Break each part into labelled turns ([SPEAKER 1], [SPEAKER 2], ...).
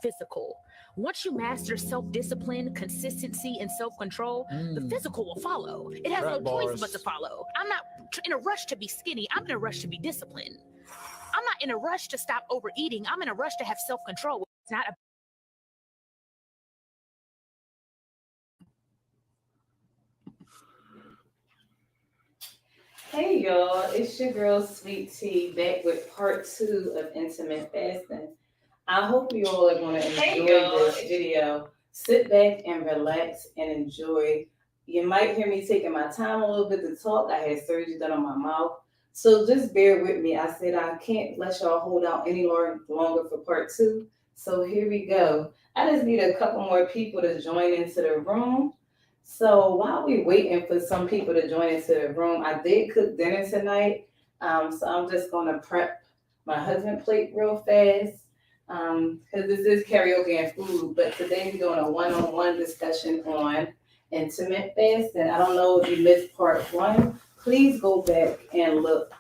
[SPEAKER 1] physical. Once you master self-discipline, consistency, and self-control, the physical will follow. It has no choice but to follow. I'm not in a rush to be skinny. I'm in a rush to be disciplined. I'm not in a rush to stop overeating. I'm in a rush to have self-control. It's not.
[SPEAKER 2] Hey y'all, it's your girl Sweet Tea back with part 2 of intermittent fasting. I hope you all are going to enjoy this video. Sit back and relax and enjoy. You might hear me taking my time a little bit to talk. I had surgery done on my mouth. So just bear with me. I said I can't let y'all hold out any longer for part 2. So here we go. I just need a couple more people to join into the room. So while we're waiting for some people to join into the room, I did cook dinner tonight. So I'm just going to prep my husband plate real fast because this is karaoke and food. But today we're doing a one-on-one discussion on intermittent fasting. I don't know if you missed part 1. Please go back and look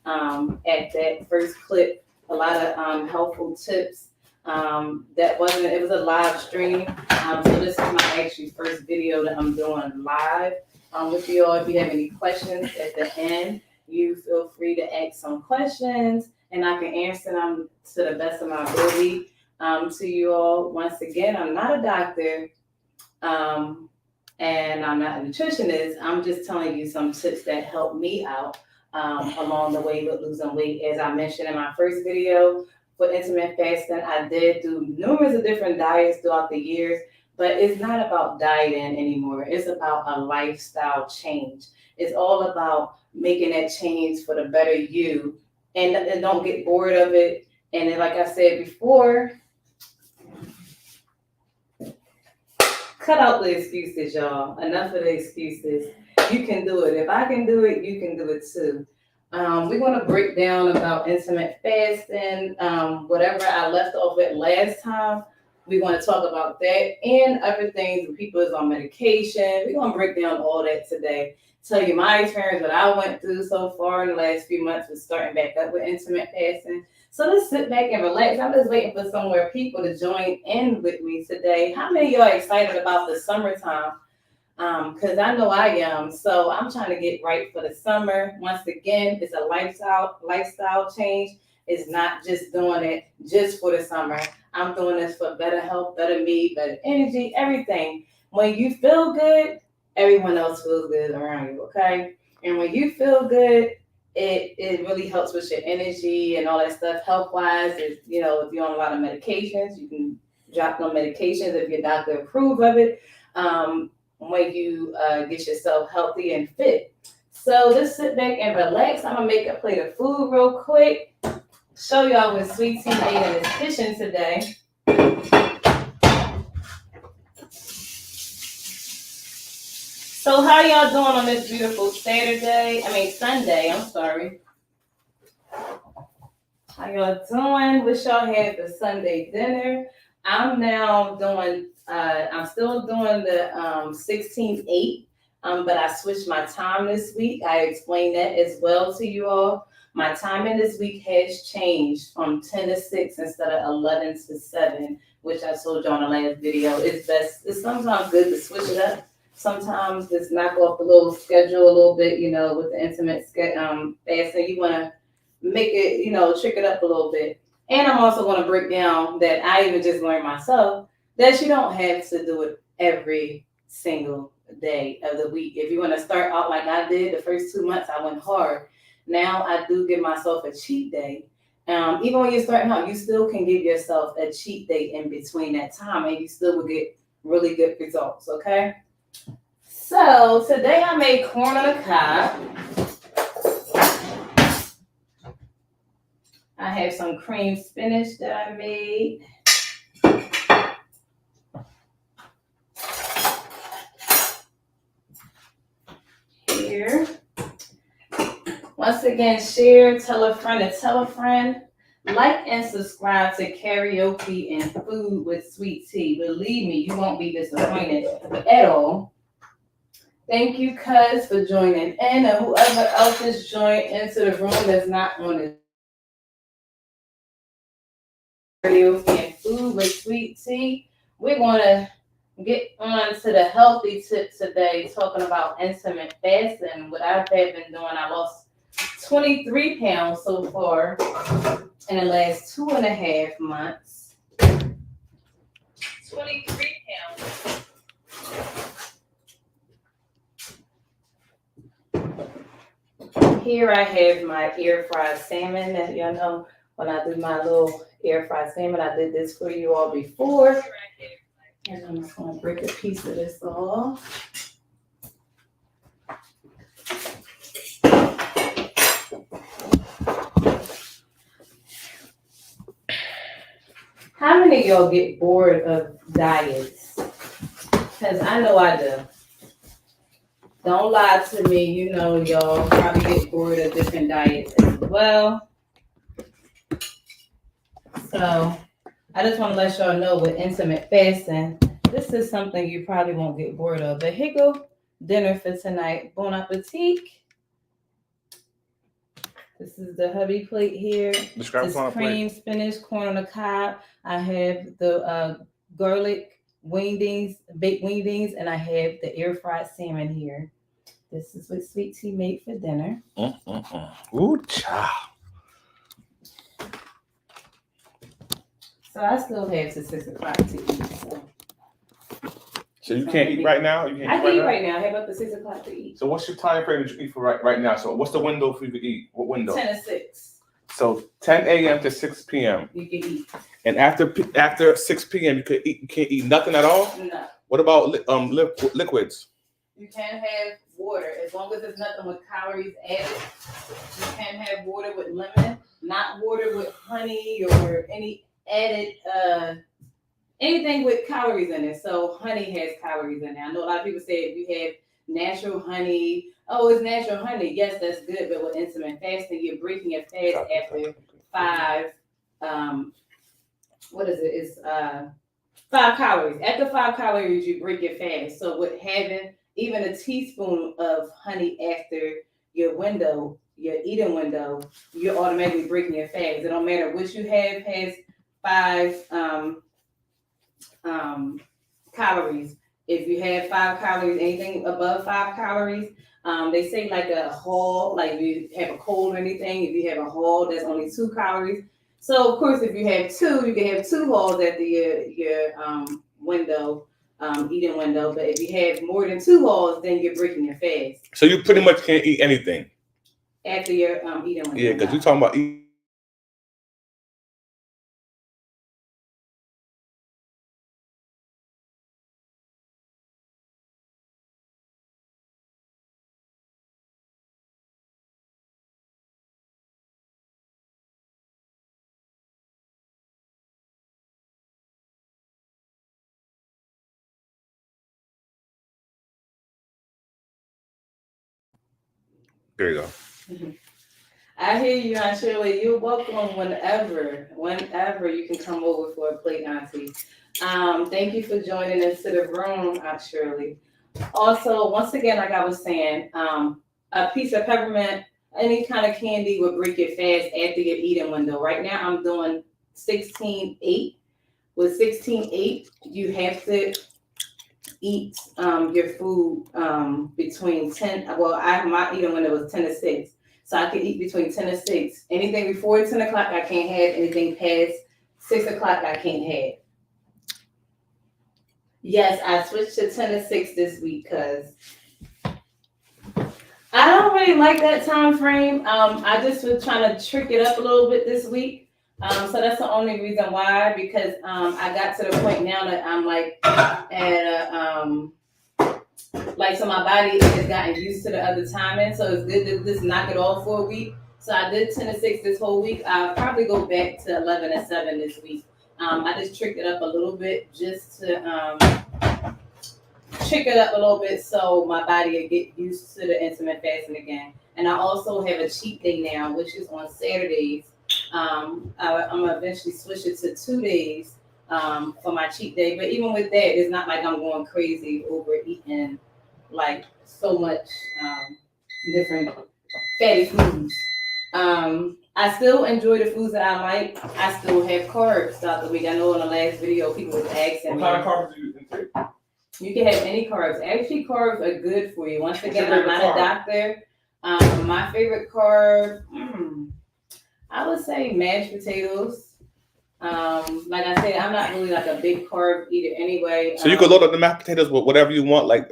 [SPEAKER 2] at that first clip. A lot of helpful tips. It was a live stream. So this is my actually first video that I'm doing live with you all. If you have any questions at the end, you feel free to ask some questions and I can answer them to the best of my ability to you all. Once again, I'm not a doctor and I'm not a nutritionist. I'm just telling you some tips that help me out along the way with losing weight. As I mentioned in my first video, for intermittent fasting, I did do numerous of different diets throughout the years, but it's not about dieting anymore. It's about a lifestyle change. It's all about making that change for the better you, and don't get bored of it. And then, like I said before, cut out the excuses, y'all. Enough of the excuses. You can do it. If I can do it, you can do it too. We're going to break down about intermittent fasting, whatever I left off at last time. We're going to talk about that and other things when people is on medication. We're going to break down all that today. Tell you my experience, what I went through so far in the last few months with starting back up with intermittent fasting. So let's sit back and relax. I'm just waiting for some more people to join in with me today. How many of y'all are excited about the summertime? Because I know I am. So I'm trying to get right for the summer. Once again, it's a lifestyle change. It's not just doing it just for the summer. I'm doing this for better health, better me, better energy, everything. When you feel good, everyone else feels good around you, okay? And when you feel good, it really helps with your energy and all that stuff. Health-wise, if you're on a lot of medications, you can drop no medications if your doctor approves of it. When you get yourself healthy and fit. So let's sit back and relax. I'm gonna make a plate of food real quick. Show y'all what Sweet Tea made in this kitchen today. So how y'all doing on this beautiful Sunday, I'm sorry. How y'all doing? What y'all had for Sunday dinner? I'm still doing the 16-8, but I switched my time this week. I explained that as well to you all. My timing this week has changed from 10 to 6 instead of 11 to 7, which I told you on the last video. It's sometimes good to switch it up. Sometimes just knock off the little schedule a little bit, with the intimate fasting. You want to make it, trick it up a little bit. And I'm also going to break down that I even just learned myself that you don't have to do it every single day of the week. If you want to start out like I did the first 2 months, I went hard. Now I do give myself a cheat day. Even when you're starting out, you still can give yourself a cheat day in between that time and you still will get really good results, okay? So today I made corn on the cob. I have some cream spinach that I made. Here. Once again, share, tell a friend to tell a friend. Like and subscribe to Karaoke and Food with Sweet Tea. Believe me, you won't be disappointed at all. Thank you, cuz, for joining in, and whoever else is joined into the room that's not on the and food with sweet tea. We're gonna get on to the healthy tip today, talking about intermittent fasting. What I've been doing, I lost 23 pounds so far in the last 2.5 months. 23 pounds. Here I have my air fried salmon. That y'all know when I do my little air fried salmon, I did this for you all before. And I'm just gonna break a piece of this off. How many of y'all get bored of diets? Because I know I do. Don't lie to me. You know y'all probably get bored of different diets as well. So I just want to let y'all know with intermittent fasting, this is something you probably won't get bored of. But here go dinner for tonight. Bon appetit. This is the hubby plate here.
[SPEAKER 3] Describe
[SPEAKER 2] this cream, spinach, corn on the cob. I have the garlic wingdings, baked wingdings, and I have the air fried salmon here. This is what sweet tea made for dinner.
[SPEAKER 3] Ooh, child.
[SPEAKER 2] So I still have to 6 o'clock to eat.
[SPEAKER 3] So you can't eat right now? You can't
[SPEAKER 2] I can eat right now. I have up to 6 o'clock to eat.
[SPEAKER 3] So what's your time frame that you eat for right now? So what's the window for you to eat? What window?
[SPEAKER 2] 10 to 6.
[SPEAKER 3] So 10 a.m. to 6 p.m.
[SPEAKER 2] You can eat.
[SPEAKER 3] And after 6 p.m. you can't eat nothing at all?
[SPEAKER 2] No.
[SPEAKER 3] What about liquids?
[SPEAKER 2] You can have water as long as there's nothing with calories added. You can have water with lemon, not water with honey or any added anything with calories in it. So honey has calories in it. I know a lot of people say if you have natural honey, oh, it's natural honey. Yes, that's good. But with intermittent fasting, you're breaking your fast after 5. What is it? It's 5 calories. After 5 calories, you break your fast. So with having even a teaspoon of honey after your window, your eating window, you're automatically breaking your fast. It don't matter what you have has 5 calories. If you have 5 calories, anything above 5 calories, they say like a whole, like if you have a cold or anything, if you have a whole, that's only 2 calories. So of course, if you have 2, you can have 2 wholes after your window, eating window. But if you have more than 2 wholes, then you're breaking your fast.
[SPEAKER 3] So you pretty much can't eat anything
[SPEAKER 2] after your eating window.
[SPEAKER 3] Yeah, because you're talking about eating. There you go.
[SPEAKER 2] Mm-hmm. I hear you, Aunt Shirley. You're welcome whenever you can come over for a plate, Auntie. Thank you for joining us to the room, Aunt Shirley. Also, once again, like I was saying, a piece of peppermint, any kind of candy would break your fast after your eating window. Right now, I'm doing 16-8. With 16-8, you have to eat your food between 10. Well, my eating window was 10 to 6. So I can eat between 10 and 6. Anything before 10 o'clock, I can't have. Anything past 6 o'clock, I can't have. Yes, I switched to 10 to 6 this week because I don't really like that time frame. I just was trying to trick it up a little bit this week. So that's the only reason why, because I got to the point now that I'm like at so my body has gotten used to the other timing, so it's good to just knock it off for a week. So I did 10 to 6 this whole week. I'll probably go back to 11 to 7 this week. I just tricked it up a little bit just to trick it up a little bit so my body will get used to the intermittent fasting again. And I also have a cheat day now, which is on Saturdays. I'm gonna eventually switch it to 2 days for my cheat day. But even with that, it's not like I'm going crazy overeating like so much different fatty foods. I still enjoy the foods that I like. I still have carbs throughout the week. I know in the last video people was asking
[SPEAKER 3] What
[SPEAKER 2] me.
[SPEAKER 3] kind of carbs do you intake?
[SPEAKER 2] You can have any carbs. Actually, carbs are good for you. Once
[SPEAKER 3] What's
[SPEAKER 2] again,
[SPEAKER 3] your
[SPEAKER 2] I'm not
[SPEAKER 3] favorite
[SPEAKER 2] a doctor. My favorite carb, I would say mashed potatoes. Like I said, I'm not really like a big carb eater anyway.
[SPEAKER 3] So you could load up the mashed potatoes with whatever you want, like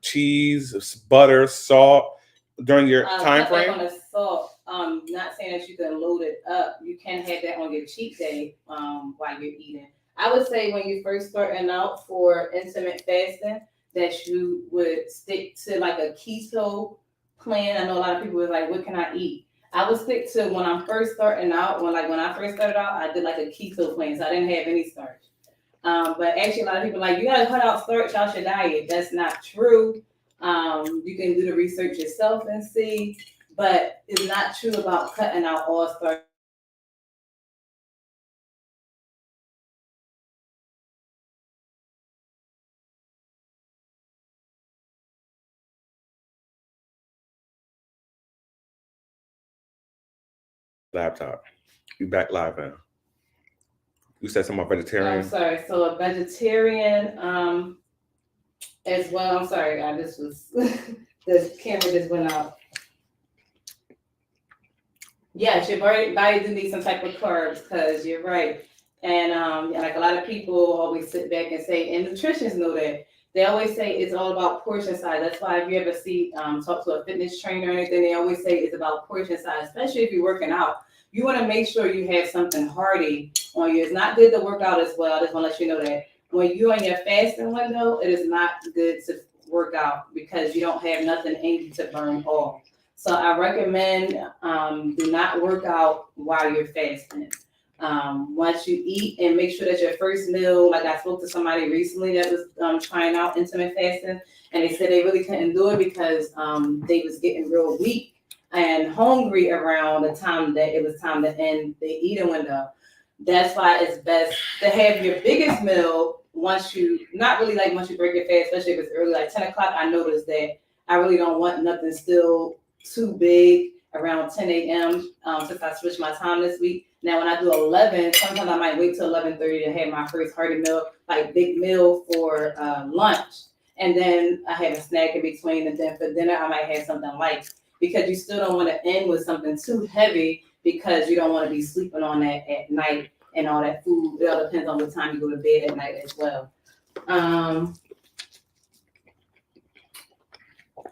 [SPEAKER 3] cheese, butter, salt, during your time
[SPEAKER 2] cut back
[SPEAKER 3] frame.
[SPEAKER 2] on the salt. Not saying that you can load it up. You can have that on your cheat day while you're eating. I would say when you first starting out for intermittent fasting, that you would stick to like a keto plan. I know a lot of people was like, what can I eat? I would stick to when I'm first starting out, when I first started out, I did like a keto plan, so I didn't have any starch. But actually a lot of people are like, you gotta cut out starch out your diet. That's not true. You can do the research yourself and see, but it's not true about cutting out all starch.
[SPEAKER 3] Laptop. You back live now. You said something about vegetarian.
[SPEAKER 2] I'm sorry. So a vegetarian, as well. I'm sorry, this was the camera just went out. Yes, your body do need some type of carbs because you're right. And like a lot of people always sit back and say, and nutritionists know that. They always say it's all about portion size. That's why if you ever see talk to a fitness trainer or anything, they always say it's about portion size, especially if you're working out. You want to make sure you have something hearty on you. It's not good to work out as well. I just want to let you know that when you're in your fasting window, it is not good to work out because you don't have nothing in you to burn off. So I recommend do not work out while you're fasting. Once you eat, and make sure that your first meal, like I spoke to somebody recently that was trying out intermittent fasting, and they said they really couldn't do it because they was getting real weak and hungry around the time that it was time to end the eating window. That's why it's best to have your biggest meal once you, not really like once you break your fast, especially if it's early, like 10 o'clock. I noticed that I really don't want nothing still too big around 10 a.m. Since I switched my time this week. Now, when I do 11, sometimes I might wait till 11:30 to have my first hearty meal, like big meal for lunch. And then I have a snack in between. And then for dinner, I might have something light because you still don't want to end with something too heavy because you don't want to be sleeping on that at night and all that food. It all depends on what time you go to bed at night as well.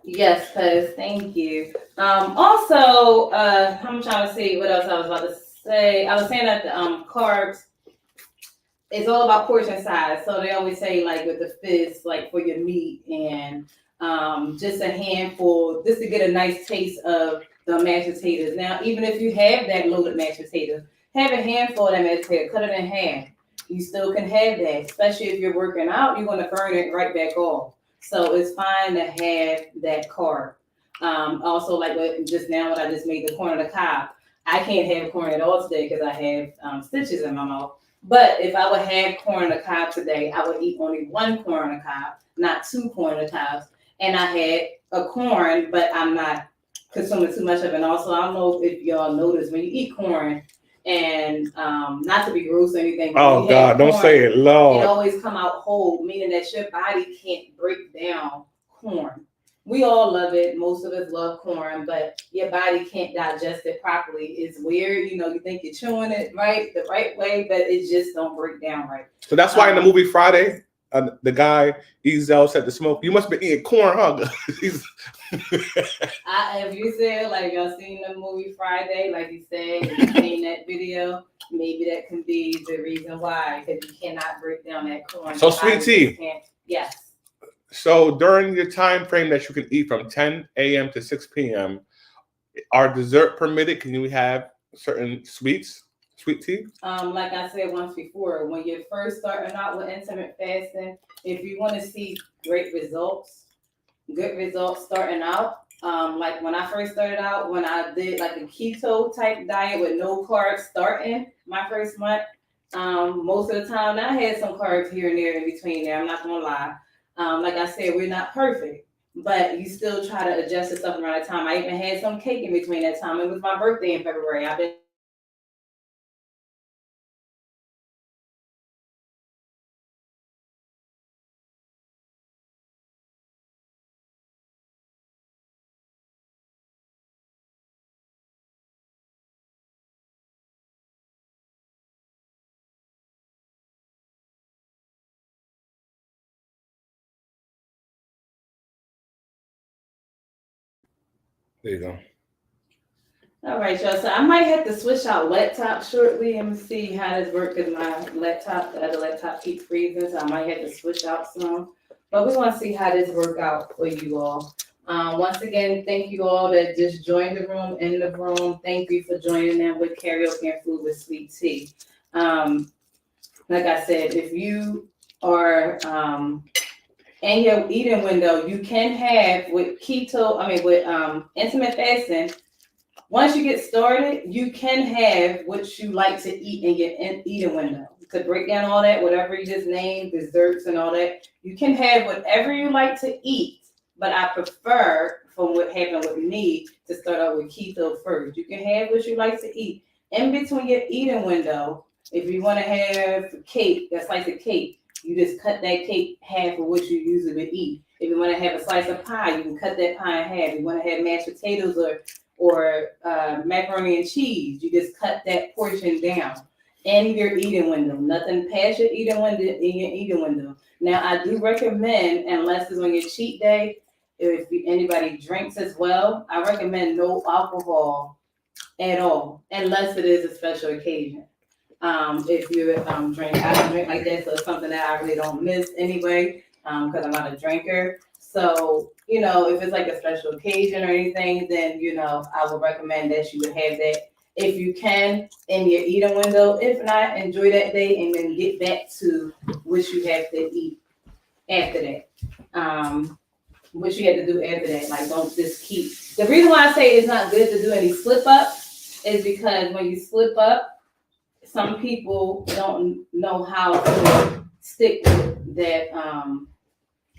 [SPEAKER 2] Yes, cuz thank you. Also, I'm trying to see what else I was about to say. I was saying that the carbs, it's all about portion size. So they always say like with the fist, like for your meat and just a handful, just to get a nice taste of the mashed potatoes. Now, even if you have that loaded mashed potato, have a handful of that mashed potato, cut it in half. You still can have that, especially if you're working out, you're gonna burn it right back off. So it's fine to have that carb. Also, like just now, when I just made the corn on the cob, I can't have corn at all today because I have stitches in my mouth. But if I would have corn on the cob today, I would eat only one corn on the cob, not two corn on the cobs. And I had a corn, but I'm not consuming too much of it. And also, I don't know if y'all notice when you eat corn, and not to be gross or anything.
[SPEAKER 3] Oh God, don't say it, Lord.
[SPEAKER 2] It always come out whole, meaning that your body can't break down corn. We all love it. Most of us love corn, but your body can't digest it properly. It's weird. You think you're chewing it the right way, but it just don't break down right.
[SPEAKER 3] So that's why in the movie Friday, the guy Ezel said to smoke. You must be eating corn, huh?
[SPEAKER 2] If you said like y'all seen the movie Friday, like you said, if you seen that video, maybe that can be the reason why, because you cannot break down that corn.
[SPEAKER 3] So sweet tea.
[SPEAKER 2] Yes.
[SPEAKER 3] So during your time frame that you can eat from 10 a.m. to 6 p.m., are dessert permitted? Can you have certain sweets? Sweet tea?
[SPEAKER 2] Like I said once before, when you're first starting out with intermittent fasting, if you want to see great results, good results starting out, like when I first started out, when I did like a keto type diet with no carbs starting my first month, most of the time I had some carbs here and there in between there. I'm not gonna lie. Like I said, we're not perfect, but you still try to adjust yourself around that time. I even had some cake in between that time. It was my birthday in February. I've been
[SPEAKER 3] There you go.
[SPEAKER 2] All right, y'all. So I might have to switch out laptop shortly and see how this works because my laptop, the other laptop keeps freezing, so I might have to switch out some. But we want to see how this work out for you all. Once again, thank you all that just joined the room, in the room. Thank you for joining in with Karaoke and Food with Sweet Tea. Like I said, if you are in your eating window, you can have with intermittent fasting. Once you get started, you can have what you like to eat in your eating window. To break down all that, whatever you just named, desserts and all that, you can have whatever you like to eat. But I prefer, from what happened with me, to start out with keto first. You can have what you like to eat. In between your eating window, if you want to have cake, a slice of cake, you just cut that cake half of what you usually would eat. If you want to have a slice of pie, you can cut that pie in half. If you want to have mashed potatoes or macaroni and cheese, you just cut that portion down in your eating window. Nothing past your eating window in your eating window. Now, I do recommend, unless it's on your cheat day, if anybody drinks as well, I recommend no alcohol at all, unless it is a special occasion. If you drink, I don't drink like that, so it's something that I really don't miss anyway, because I'm not a drinker. So, if it's like a special occasion or anything, then, I would recommend that you would have that if you can in your eating window. If not, enjoy that day and then get back to what you have to eat after that. What you have to do after that. Like, don't just keep. The reason why I say it's not good to do any slip up is because when you slip up, some people don't know how to stick with that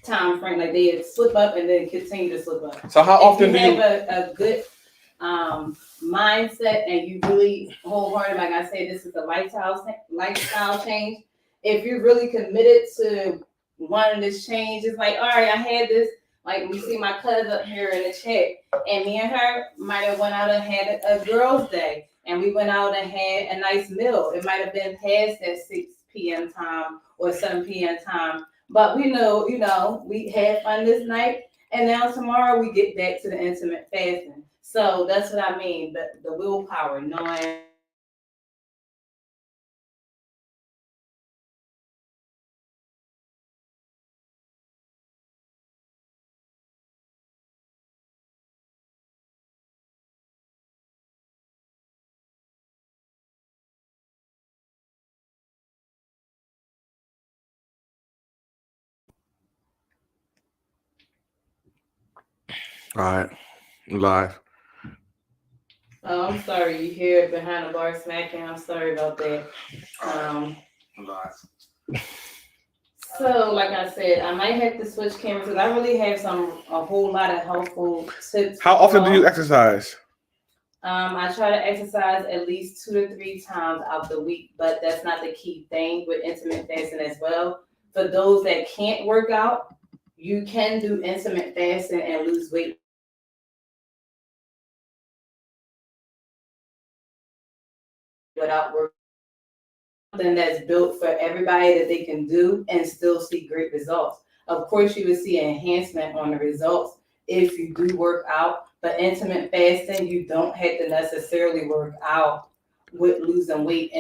[SPEAKER 2] time frame. Like they slip up and then continue to slip up.
[SPEAKER 3] So how often
[SPEAKER 2] do you have a good mindset and you really wholehearted, like I said, this is a lifestyle change. If you're really committed to wanting this change, it's like, all right, I had this. Like we see my cousin up here in the chat, and me and her might have went out and had a girls' day, and we went out and had a nice meal. It might have been past that 6 p.m. time or 7 p.m. time, but we know, we had fun this night, and now tomorrow we get back to the intermittent fasting. So that's what I mean, the willpower, knowing.
[SPEAKER 3] All right, live.
[SPEAKER 2] Oh, I'm sorry, you hear it behind the bar smacking. I'm sorry about that.
[SPEAKER 3] Live.
[SPEAKER 2] So, like I said, I might have to switch cameras because I really have a whole lot of helpful tips.
[SPEAKER 3] How often do you exercise?
[SPEAKER 2] I try to exercise at least 2 to 3 times out the week, but that's not the key thing with intermittent fasting as well. For those that can't work out, you can do intermittent fasting and lose weight without working. Something that's built for everybody that they can do and still see great results. Of course, you will see an enhancement on the results if you do work out, but intermittent fasting, you don't have to necessarily work out with losing weight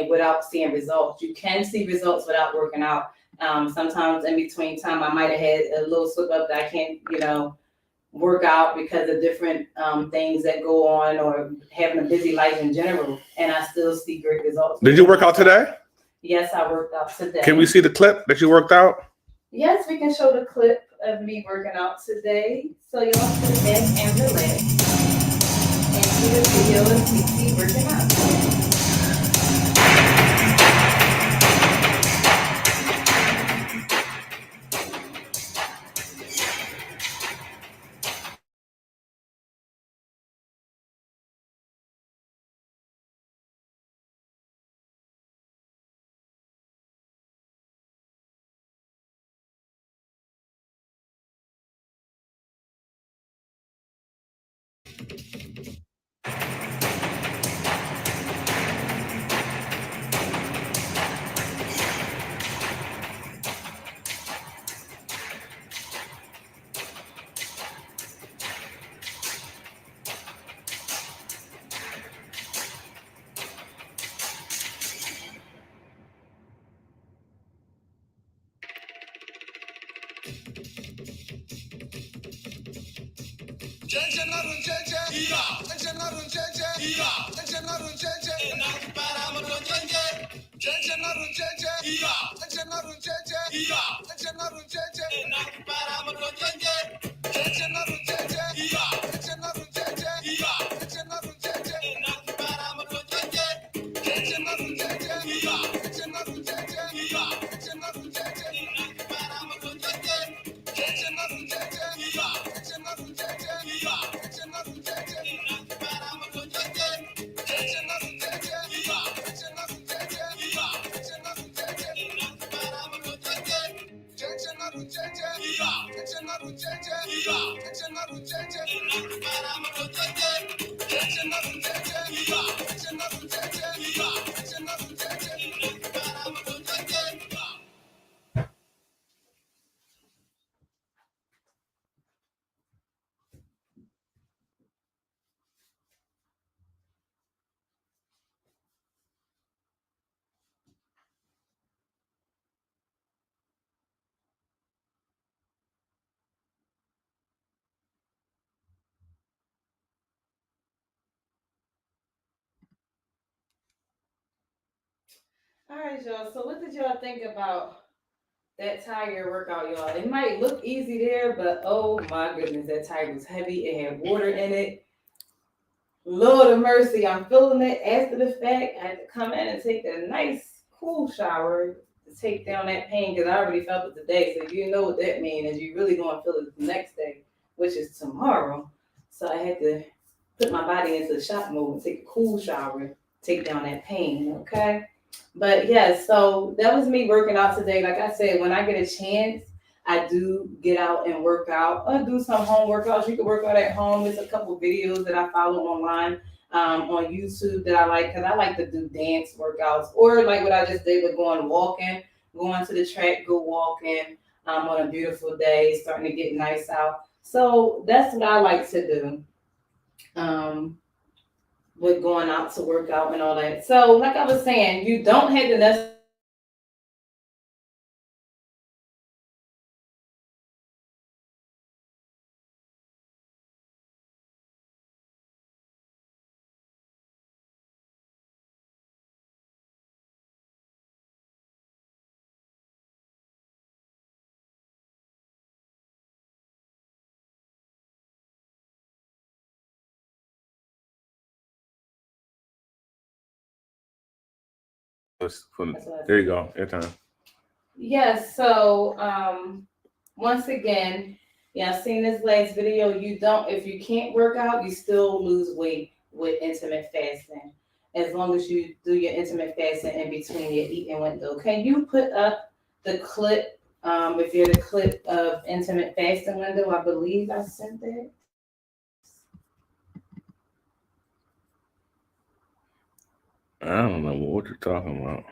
[SPEAKER 2] without seeing results. You can see results without working out. Sometimes in between time, I might have had a little slip up that I can't, work out because of different things that go on or having a busy life in general, and I still see great results.
[SPEAKER 3] Did you work out today?
[SPEAKER 2] Yes, I worked out today.
[SPEAKER 3] Can we see the clip that you worked out?
[SPEAKER 2] Yes, we can show the clip of me working out today. So y'all sit back and relax and see the video of me working out. All right, y'all. So what did y'all think about that Tiger workout, y'all? It might look easy there, but oh my goodness, that Tiger was heavy. It had water in it. Lord of mercy, I'm feeling it. After the fact, I had to come in and take a nice cool shower to take down that pain because I already felt it today. So you know what that means is you really going to feel it the next day, which is tomorrow. So I had to put my body into the shock mode and take a cool shower, take down that pain, okay? But yeah, so that was me working out today. Like I said, when I get a chance, I do get out and work out. I do some home workouts. You can work out at home. There's a couple videos that I follow online on YouTube that I like because I like to do dance workouts or like what I just did with going walking, going to the track, go walking on a beautiful day, starting to get nice out. So that's what I like to do. With going out to work out and all that. So like I was saying, you don't have to necessarily
[SPEAKER 3] There you go. Airtime.
[SPEAKER 2] Yes, so once again, yeah, I've seen this last video. You don't, if you can't work out, you still lose weight with intermittent fasting. As long as you do your intermittent fasting in between your eating window. Can you put up the clip, if you're the clip of intermittent fasting window? I believe I sent that.
[SPEAKER 3] I don't know what you're talking about.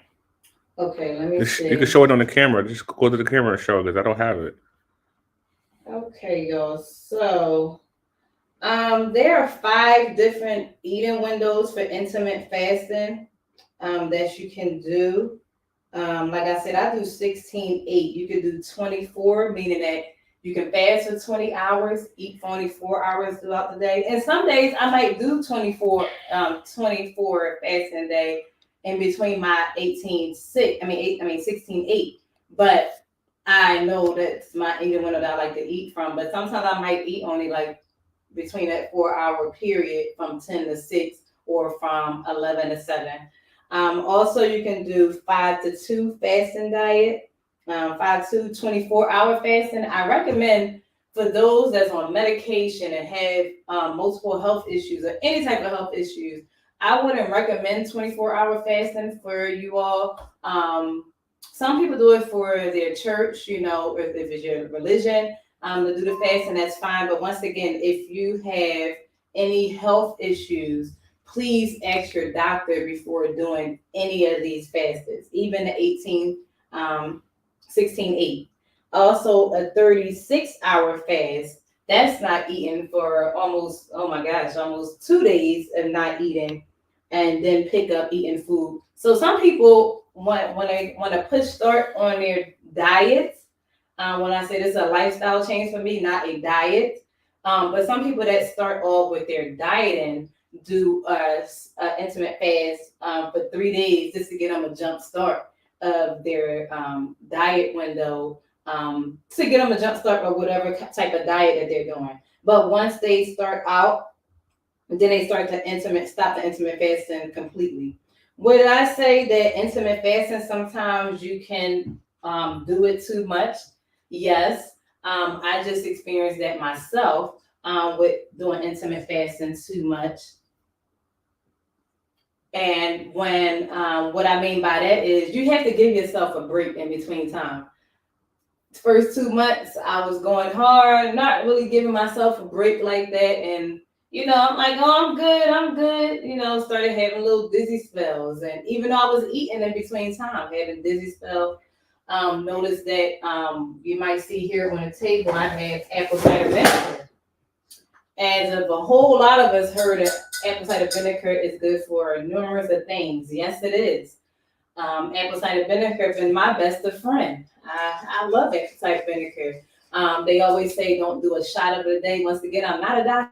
[SPEAKER 2] Okay, let me see.
[SPEAKER 3] You can show it on the camera. Just go to the camera and show it because I don't have it.
[SPEAKER 2] Okay, y'all. So there are 5 different eating windows for intermittent fasting that you can do. Like I said, I do 16-8. You can do 24, meaning that you can fast for 20 hours, eat for only 4 hours throughout the day. And some days I might do 24 fasting day in between my 16-8. But I know that's my eating window that I like to eat from. But sometimes I might eat only like between that 4-hour period from 10 to 6 or from 11 to 7. Also, you can do 5-2 fasting diet, 5-2 24-hour fasting. I recommend for those that's on medication and have multiple health issues or any type of health issues, I wouldn't recommend 24-hour fasting for you all. Some people do it for their church, you know, if it's your religion, to do the fasting, that's fine. But once again, if you have any health issues, please ask your doctor before doing any of these fasts, even the 16-8. Also, a 36-hour fast, that's not eating for almost 2 days of not eating and then pick up eating food. So some people when they want to push start on their diets, When I say this is a lifestyle change for me, not a diet. But some people that start off with their dieting do a intermittent fast for 3 days just to get them a jump start of their diet window, to get them a jump start of whatever type of diet that they're doing. But once they start out, then they start to stop the intermittent fasting completely. Would I say that intermittent fasting sometimes you can do it too much? Yes. I just experienced that myself with doing intermittent fasting too much. And when what I mean by that is you have to give yourself a break in between time. First 2 months, I was going hard, not really giving myself a break like that. And, I'm like, oh, I'm good. Started having little dizzy spells. And even though I was eating in between time, having dizzy spells, notice that you might see here on the table, I have apple cider vinegar. As of a whole lot of us heard that apple cider vinegar is good for numerous of things. Yes, it is. Apple cider vinegar has been my best of friend. I love apple cider vinegar. They always say don't do a shot of it a day. Once again, I'm not a doctor.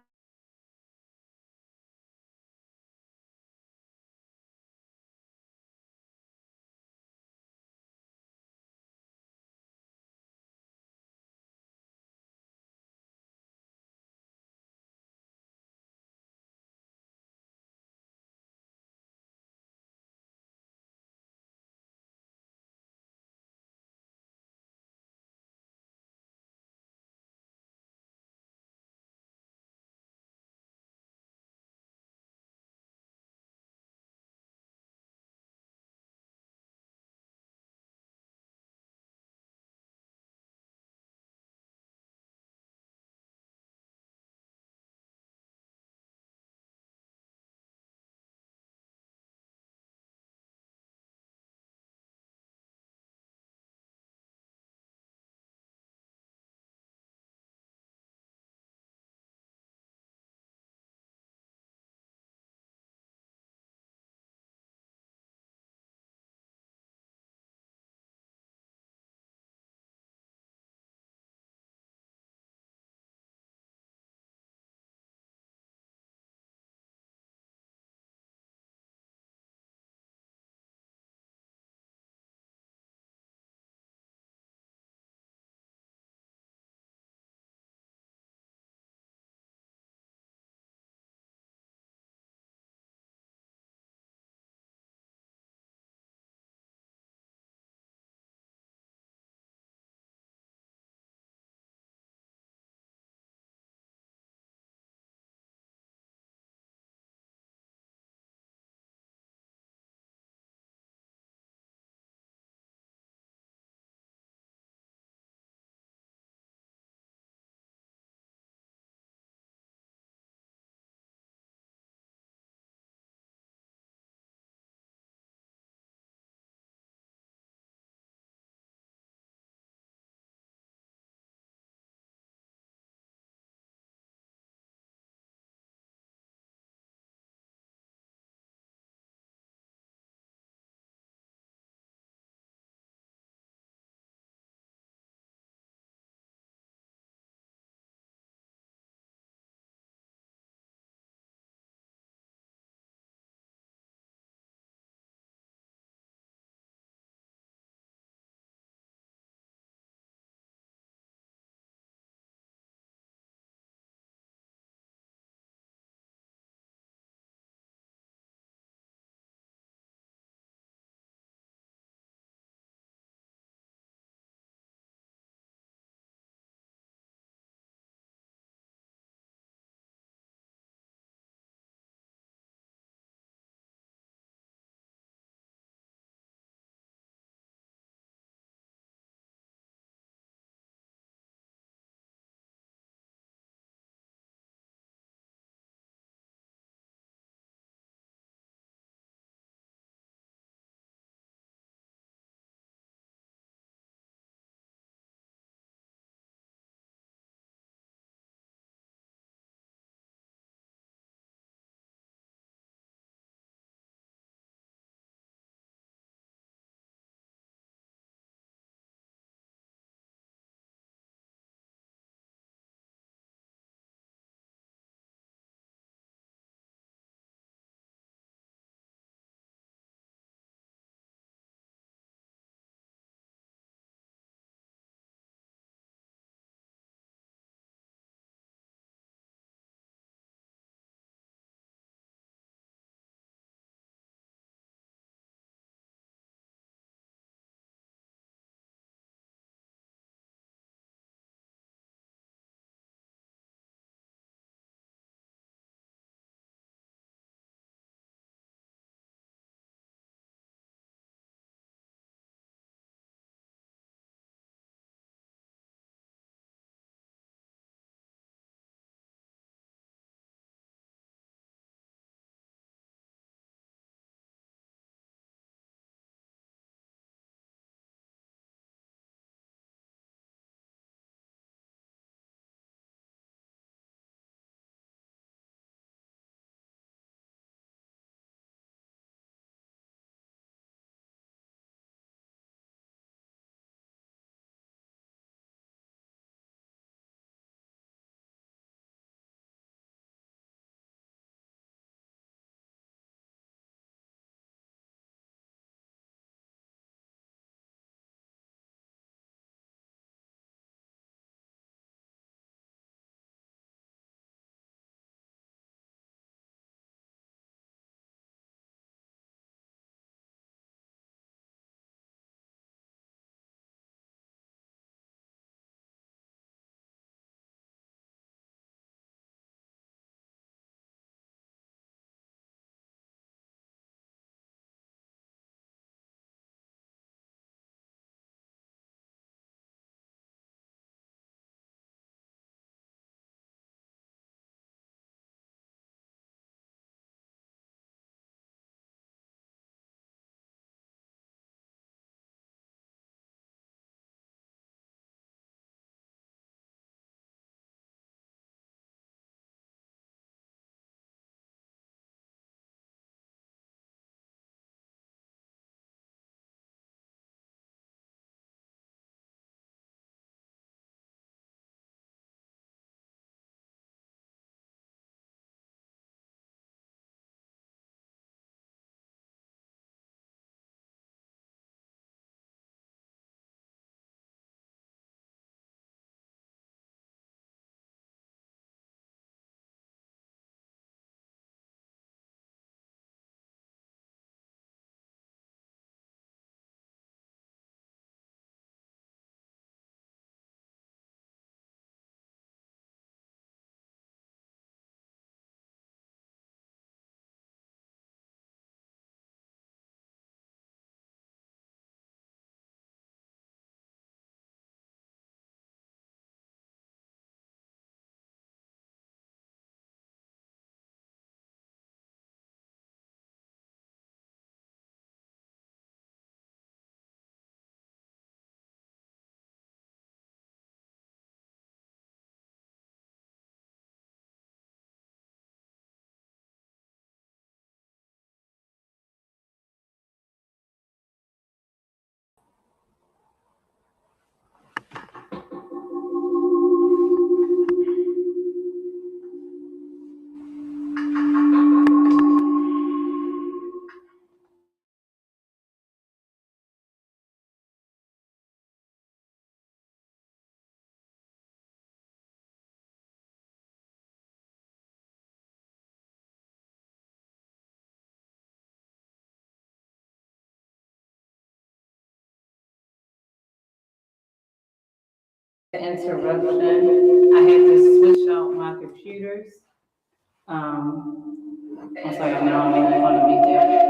[SPEAKER 2] interruption. I had to switch out my computers. I'm sorry, now I'm making fun of me there.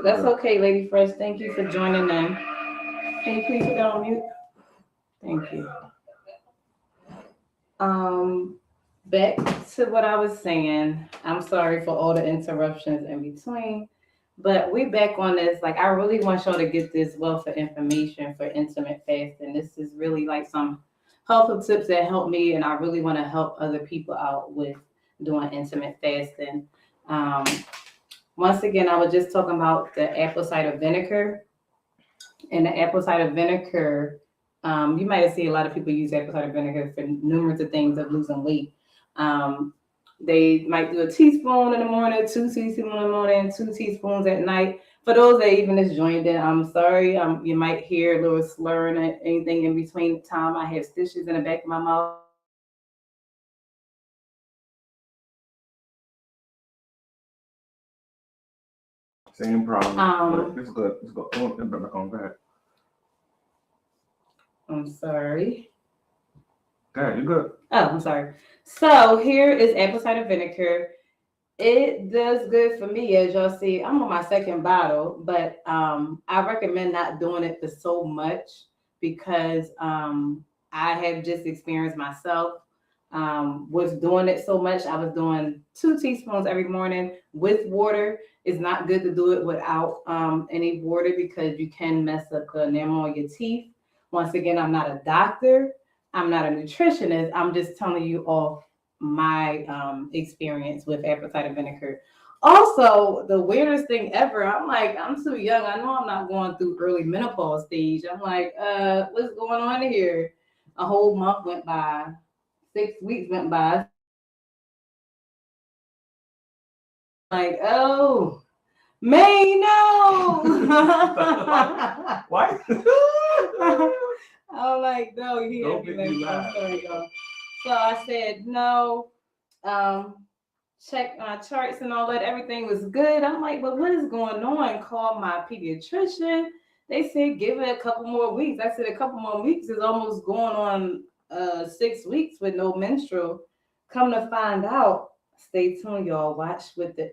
[SPEAKER 2] That's okay, Lady Fresh. Thank you for joining in. Can you please put that on mute? Thank you. Back to what I was saying. I'm sorry for all the interruptions in between, but we back on this. Like, I really want y'all to get this wealth of information for intermittent fasting. This is really like some helpful tips that help me, and I really want to help other people out with doing intermittent fasting. Once again, I was just talking about the apple cider vinegar. And the apple cider vinegar, you might have seen a lot of people use apple cider vinegar for numerous of things of losing weight. They might do a teaspoon in the morning, 2 teaspoons in the morning, 2 teaspoons at night. For those that even is joined in, I'm sorry. You might hear a little slurring or anything in between time. I have stitches in the back of my mouth.
[SPEAKER 3] Same problem. It's good. It's good. Go ahead.
[SPEAKER 2] I'm sorry.
[SPEAKER 3] Go ahead. You're good.
[SPEAKER 2] Oh, I'm sorry. So here is apple cider vinegar. It does good for me, as y'all see. I'm on my second bottle, but I recommend not doing it for so much because I have just experienced myself with doing it so much. I was doing 2 teaspoons every morning with water. It's not good to do it without any water because you can mess up the enamel on your teeth. Once again, I'm not a doctor. I'm not a nutritionist. I'm just telling you off my experience with apple cider vinegar. Also, the weirdest thing ever, I'm like, I'm too young. I know I'm not going through early menopause stage. I'm like, what's going on here? A whole month went by. 6 weeks went by. Like, oh, May, no.
[SPEAKER 3] What?
[SPEAKER 2] I'm like, no, he had me like, I'm sorry, y'all. So I said, no. Checked my charts and all that. Everything was good. I'm like, but what is going on? Called my pediatrician. They said, give it a couple more weeks. I said, a couple more weeks is almost going on 6 weeks with no menstrual. Come to find out, stay tuned, y'all. Watch what the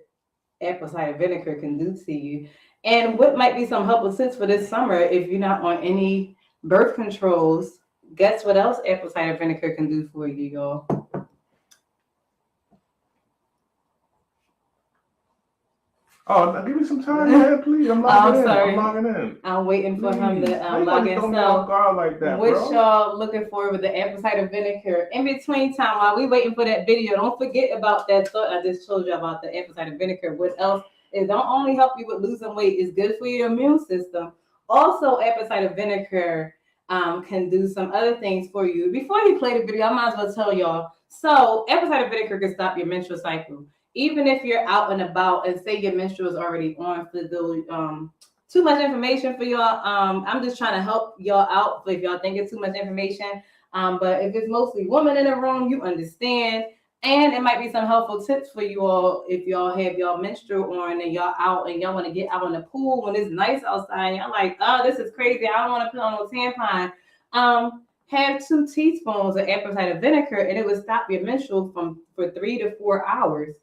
[SPEAKER 2] apple cider vinegar can do to you. And what might be some helpful tips for this summer if you're not on any birth controls. Guess what else apple cider vinegar can do for you, y'all?
[SPEAKER 3] Oh, give me some time, man, please. I'm logging in.
[SPEAKER 2] I'm waiting for him to log in.
[SPEAKER 3] So, like that,
[SPEAKER 2] what y'all looking for with the apple cider vinegar? In between time, while we waiting for that video, don't forget about that thought I just told you about the apple cider vinegar. What else? It don't only help you with losing weight, it's good for your immune system. Also, apple cider vinegar can do some other things for you. Before you play the video, I might as well tell y'all. So, apple cider vinegar can stop your menstrual cycle. Even if you're out and about and say your menstrual is already on, for the too much information for y'all. I'm just trying to help y'all out if y'all think it's too much information. But if it's mostly women in the room, you understand. And it might be some helpful tips for you all if y'all have y'all menstrual on and y'all out and y'all want to get out on the pool when it's nice outside. And y'all like, oh, this is crazy. I don't want to put on no tampon. Have 2 teaspoons of apple cider vinegar and it will stop your menstrual for 3 to 4 hours.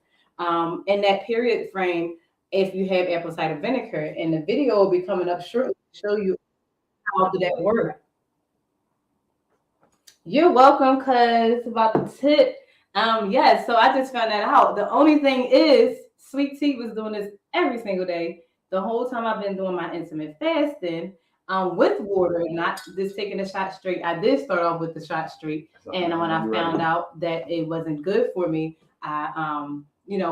[SPEAKER 2] In that period frame, if you have apple cider vinegar, and the video will be coming up shortly to show you how to do that work. You're welcome, cuz about the tip. Yes, so I just found that out. The only thing is, Sweet Tea was doing this every single day. The whole time I've been doing my intermittent fasting, with water, not just taking the shot straight. I did start off with the shot straight, and when I found out that it wasn't good for me, I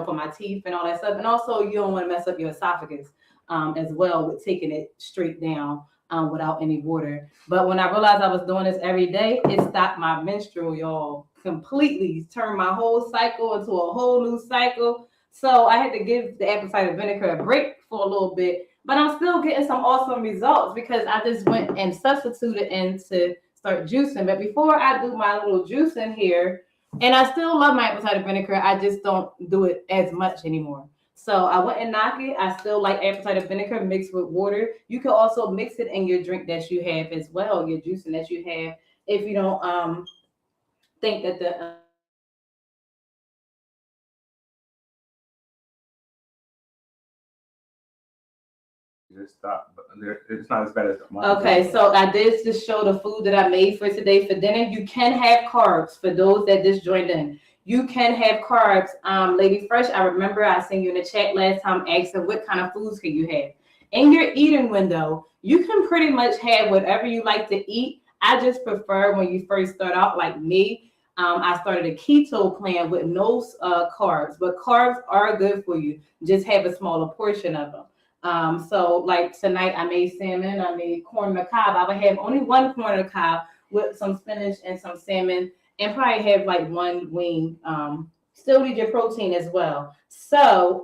[SPEAKER 2] for my teeth and all that stuff. And also you don't want to mess up your esophagus as well with taking it straight down without any water. But when I realized I was doing this every day, it stopped my menstrual, y'all, completely. Turned my whole cycle into a whole new cycle. So I had to give the apple cider vinegar a break for a little bit, but I'm still getting some awesome results because I just went and substituted in to start juicing. But before I do my little juicing here, and I still love my apple cider vinegar, I just don't do it as much anymore. So I wouldn't knock it. I still like apple cider vinegar mixed with water. You can also mix it in your drink that you have as well, your juicing that you have. If you don't think that the
[SPEAKER 3] Just stop. But it's not as bad as mine.
[SPEAKER 2] Okay, so I did just show the food that I made for today for dinner. You can have carbs for those that just joined in. You can have carbs. Lady Fresh, I remember I seen you in the chat last time asking what kind of foods can you have. In your eating window, you can pretty much have whatever you like to eat. I just prefer when you first start out like me. I started a keto plan with no carbs, but carbs are good for you. Just have a smaller portion of them. So like tonight I made salmon, I made corn on the cob. I would have only one corn on the cob with some spinach and some salmon, and probably have like one wing. Still need your protein as well. So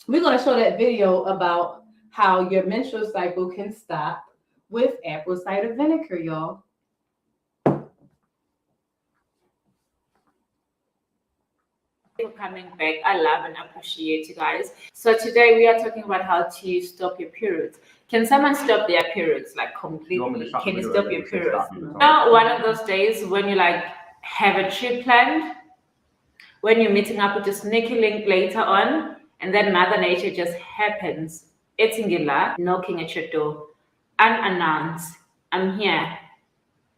[SPEAKER 2] we're gonna show that video about how your menstrual cycle can stop with apple cider vinegar, y'all.
[SPEAKER 4] For coming back. I love and appreciate you guys. So today we are talking about how to stop your periods. Can someone stop their periods like completely? Can you stop your periods? Now, one of those days when you like have a trip planned, when you're meeting up with a sneaky link later on, and then Mother Nature just happens. It's Ingila knocking at your door, unannounced. I'm here.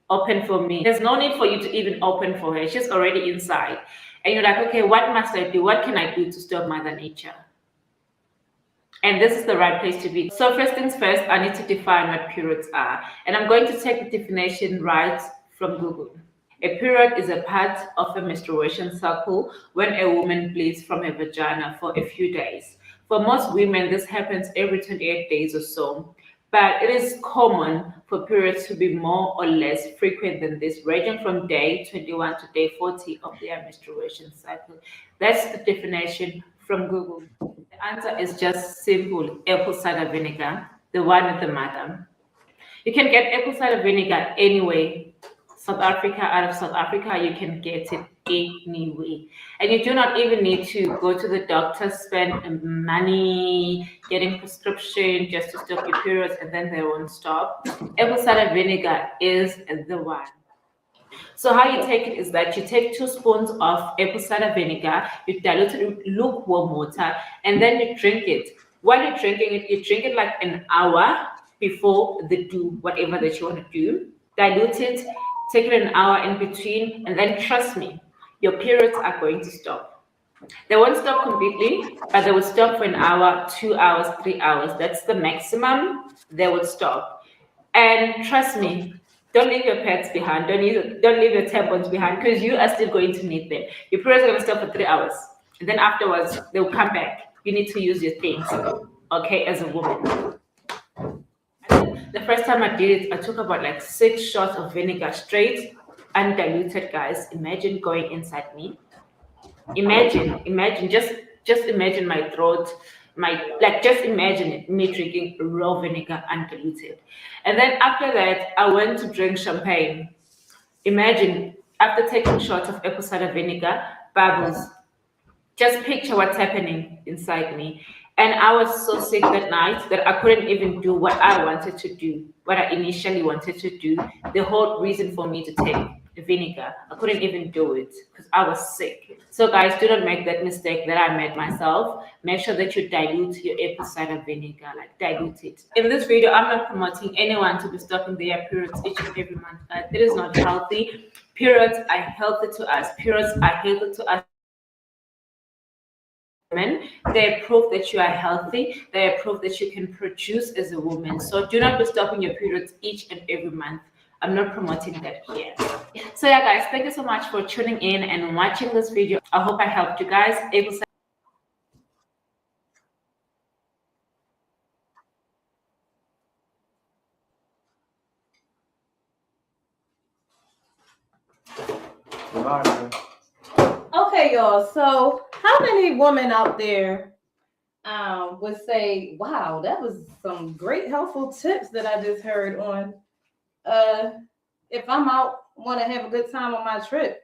[SPEAKER 4] Open for me. There's no need for you to even open for her. She's already inside. And you're like, okay, what must I do? What can I do to stop Mother Nature? And this is the right place to be. So first things first, I need to define what periods are. And I'm going to take the definition right from Google. A period is a part of a menstruation cycle when a woman bleeds from her vagina for a few days. For most women, this happens every 28 days or so. But it is common for periods to be more or less frequent than this, ranging from day 21 to day 40 of their menstruation cycle. That's the definition from Google. The answer is just simple: apple cider vinegar, the one with the mother. You can get apple cider vinegar anyway. South Africa, out of South Africa, you can get it anyway. And you do not even need to go to the doctor, spend money getting prescription just to stop your periods, and then they won't stop. Apple cider vinegar is the one. So how you take it is that you take 2 spoons of apple cider vinegar, you dilute it with lukewarm water, and then you drink it. While you're drinking it, you drink it like an hour before the do whatever that you want to do. Dilute it, take it an hour in between, and then trust me, your periods are going to stop. They won't stop completely, but they will stop for an hour, 2 hours, 3 hours. That's the maximum they will stop. And trust me, don't leave your pads behind. Don't leave your tampons behind, because you are still going to need them. Your periods are going to stop for 3 hours, and then afterwards they will come back. You need to use your things, okay, as a woman. The first time I did it, I took about like 6 shots of vinegar straight, undiluted, guys. Imagine going inside me. Imagine, just imagine my throat, just imagine it, me drinking raw vinegar undiluted. And then after that, I went to drink champagne. Imagine, after taking shots of apple cider vinegar, bubbles. Just picture what's happening inside me. And I was so sick that night that I couldn't even do what I wanted to do, what I initially wanted to do. The whole reason for me to take the vinegar, I couldn't even do it because I was sick. So guys, do not make that mistake that I made myself. Make sure that you dilute your apple cider vinegar, like dilute it. In this video, I'm not promoting anyone to be stopping their periods each and every month. It is not healthy. Periods are healthy to us. Periods are healthy to us. They prove that you are healthy. They prove that you can produce as a woman. So do not be stopping your periods each and every month. I'm not promoting that here. So yeah, guys, thank you so much for tuning in and watching this video. I hope I helped you guys.
[SPEAKER 2] Okay, y'all. So how many women out there would say, wow, that was some great helpful tips that I just heard on if I'm out, want to have a good time on my trip,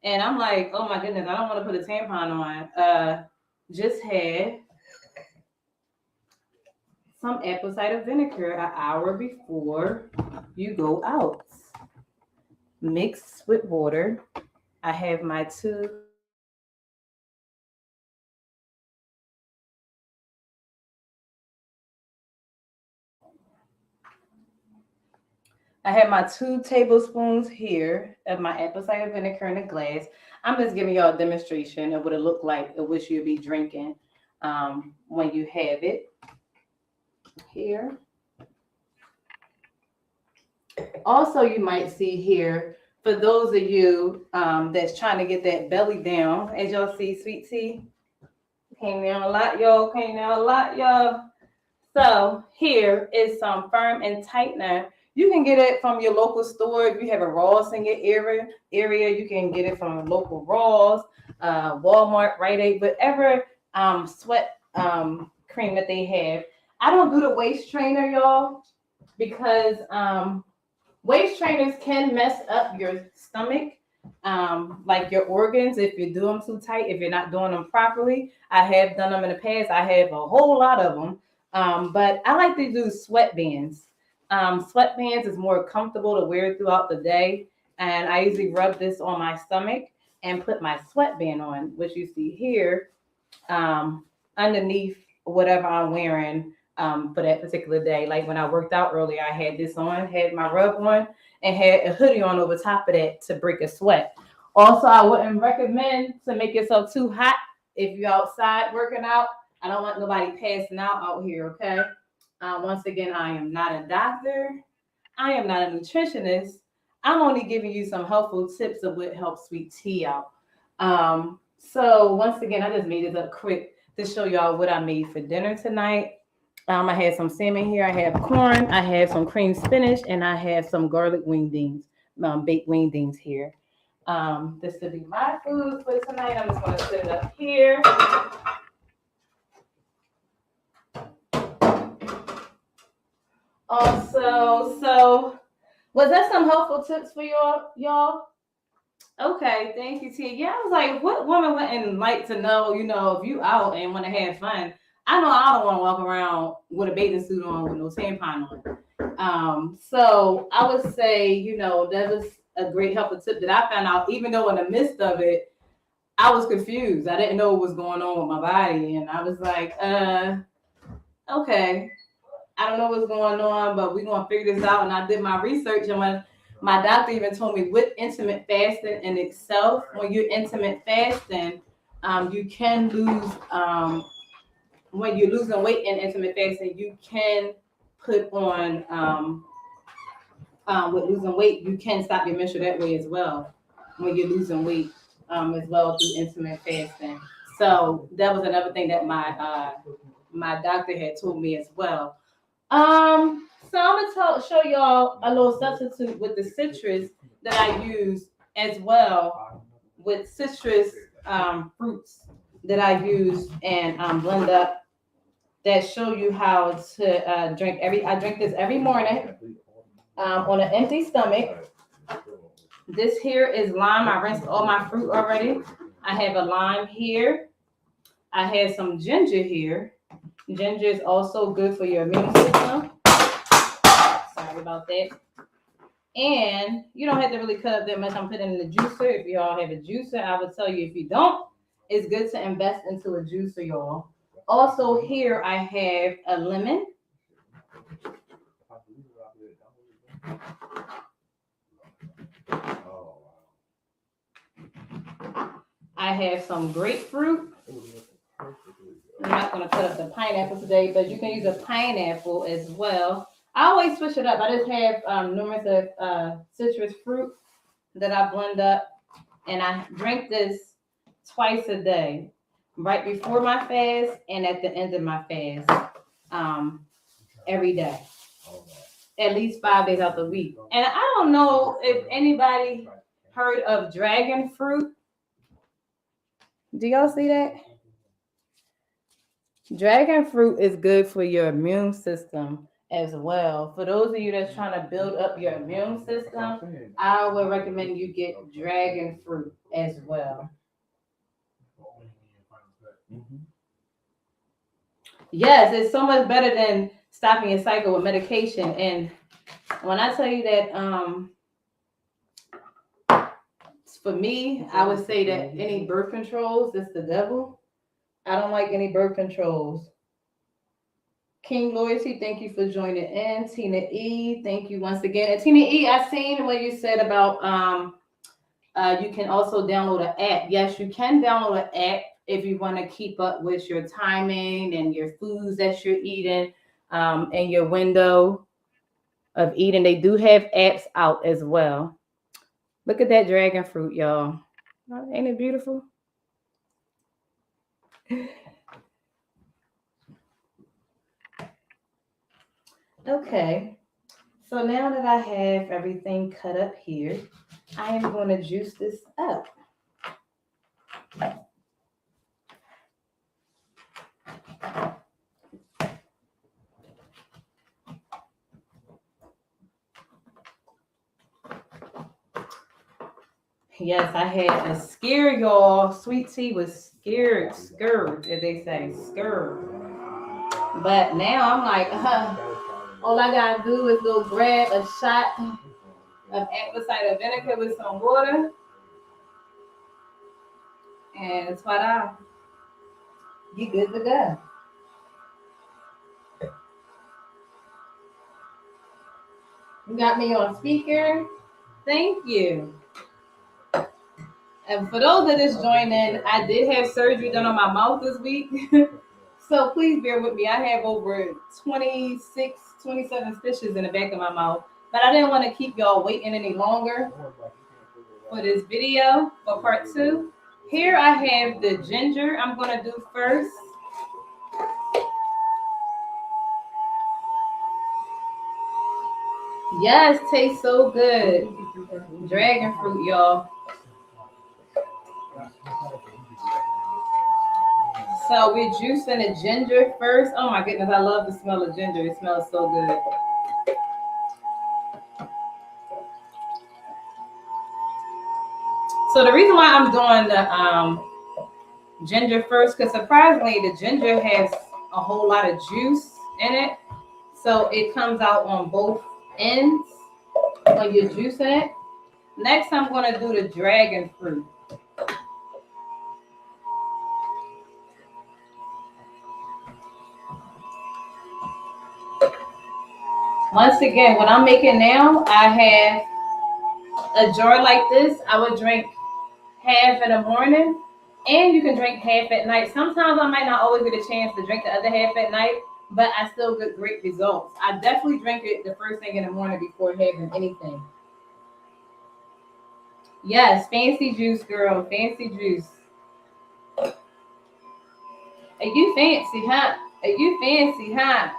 [SPEAKER 2] and I'm like, oh my goodness, I don't want to put a tampon on. just had some apple cider vinegar an hour before you go out. Mixed with water. I have my two tablespoons here of my apple cider vinegar in a glass. I'm just giving y'all a demonstration of what it looked like of what you'll be drinking when you have it here. Also, you might see here, for those of you that's trying to get that belly down, as y'all see, sweet tea came down a lot, y'all. So here is some firm and tightener. You can get it from your local store. If you have a Ross in your area, you can get it from a local Ross, Walmart, Rite Aid, whatever sweat cream that they have. I don't do the waist trainer, y'all, because waist trainers can mess up your stomach, like your organs, if you do them too tight, if you're not doing them properly. I have done them in the past. I have a whole lot of them. But I like to do sweatbands. Sweatbands is more comfortable to wear throughout the day. And I usually rub this on my stomach and put my sweatband on, which you see here, underneath whatever I'm wearing for that particular day. Like when I worked out earlier, I had this on, had my rub on, and had a hoodie on over top of that to break a sweat. Also, I wouldn't recommend to make yourself too hot if you're outside working out. I don't want nobody passing out here, okay? Once again, I am not a doctor. I am not a nutritionist. I'm only giving you some helpful tips of what helps sweet tea out. So once again, I just made it up quick to show y'all what I made for dinner tonight. I had some salmon here. I have corn. I have some cream spinach, and I have some garlic wing beans, baked wing beans here. This will be my food for tonight. I'm just going to set it up here. Also, so was that some helpful tips for y'all? Okay, thank you, Tia. Yeah, I was like, what woman wouldn't like to know, if you out and want to have fun? I know I don't want to walk around with a bathing suit on with no tampon on. So I would say, that was a great helpful tip that I found out, even though in the midst of it, I was confused. I didn't know what was going on with my body. And I was like, okay. I don't know what's going on, but we're going to figure this out. And I did my research, and when my doctor even told me with intermittent fasting in itself, when you're intermittent fasting, you can lose, when you're losing weight in intermittent fasting, you can put on, with losing weight, you can stop your menstrual that way as well, when you're losing weight as well through intermittent fasting. So that was another thing that my doctor had told me as well. So I'm gonna show y'all a little substitute with the citrus that I use as well, with citrus fruits that I use and blend up, that show you how to drink. I drink this every morning on an empty stomach. This here is lime. I rinsed all my fruit already. I have a lime here. I have some ginger here. Ginger is also good for your immune system. Sorry about that. And you don't have to really cut up that much. I'm putting in the juicer. If y'all have a juicer, I would tell you, if you don't, it's good to invest into a juicer, y'all. Also here I have a lemon. I have some grapefruit. I'm not going to cut up the pineapple today, but you can use a pineapple as well. I always switch it up. I just have numerous citrus fruit that I blend up, and I drink this twice a day, right before my fast and at the end of my fast, every day, at least 5 days out the week. And I don't know if anybody heard of dragon fruit. Do y'all see that? Dragon fruit is good for your immune system as well. For those of you that's trying to build up your immune system, I would recommend you get dragon fruit as well. Yes, it's so much better than stopping your cycle with medication. And when I tell you that, for me, I would say that any birth controls, it's the devil. I don't like any birth controls. King Loyalty, thank you for joining in. Tina E, thank you once again. And Tina E, I seen what you said about you can also download an app. Yes, you can download an app if you want to keep up with your timing and your foods that you're eating, and your window of eating. They do have apps out as well. Look at that dragon fruit, y'all. Ain't it beautiful? Okay, so now that I have everything cut up here, I am going to juice this up. Yes, I had a scare, y'all. Sweet tea was scared, as they say, scared. But now I'm like, all I gotta do is go grab a shot of apple cider vinegar with some water, and voila, you good to go. You got me on speaker. Thank you. And for those that just joined in, I did have surgery done on my mouth this week. So please bear with me. I have over 26, 27 stitches in the back of my mouth. But I didn't want to keep y'all waiting any longer for this video for part 2. Here I have the ginger I'm going to do first. Yes, tastes so good. Dragon fruit, y'all. So we're juicing the ginger first. Oh my goodness, I love the smell of ginger. It smells so good. So the reason why I'm doing the ginger first, because surprisingly, the ginger has a whole lot of juice in it. So it comes out on both ends when you're juicing it. Next, I'm going to do the dragon fruit. Once again, what I'm making now, I have a jar like this. I would drink half in the morning, and you can drink half at night. Sometimes I might not always get a chance to drink the other half at night, but I still get great results. I definitely drink it the first thing in the morning before having anything. Yes, fancy juice, girl. Fancy juice. Are you fancy, huh? Are you fancy, huh?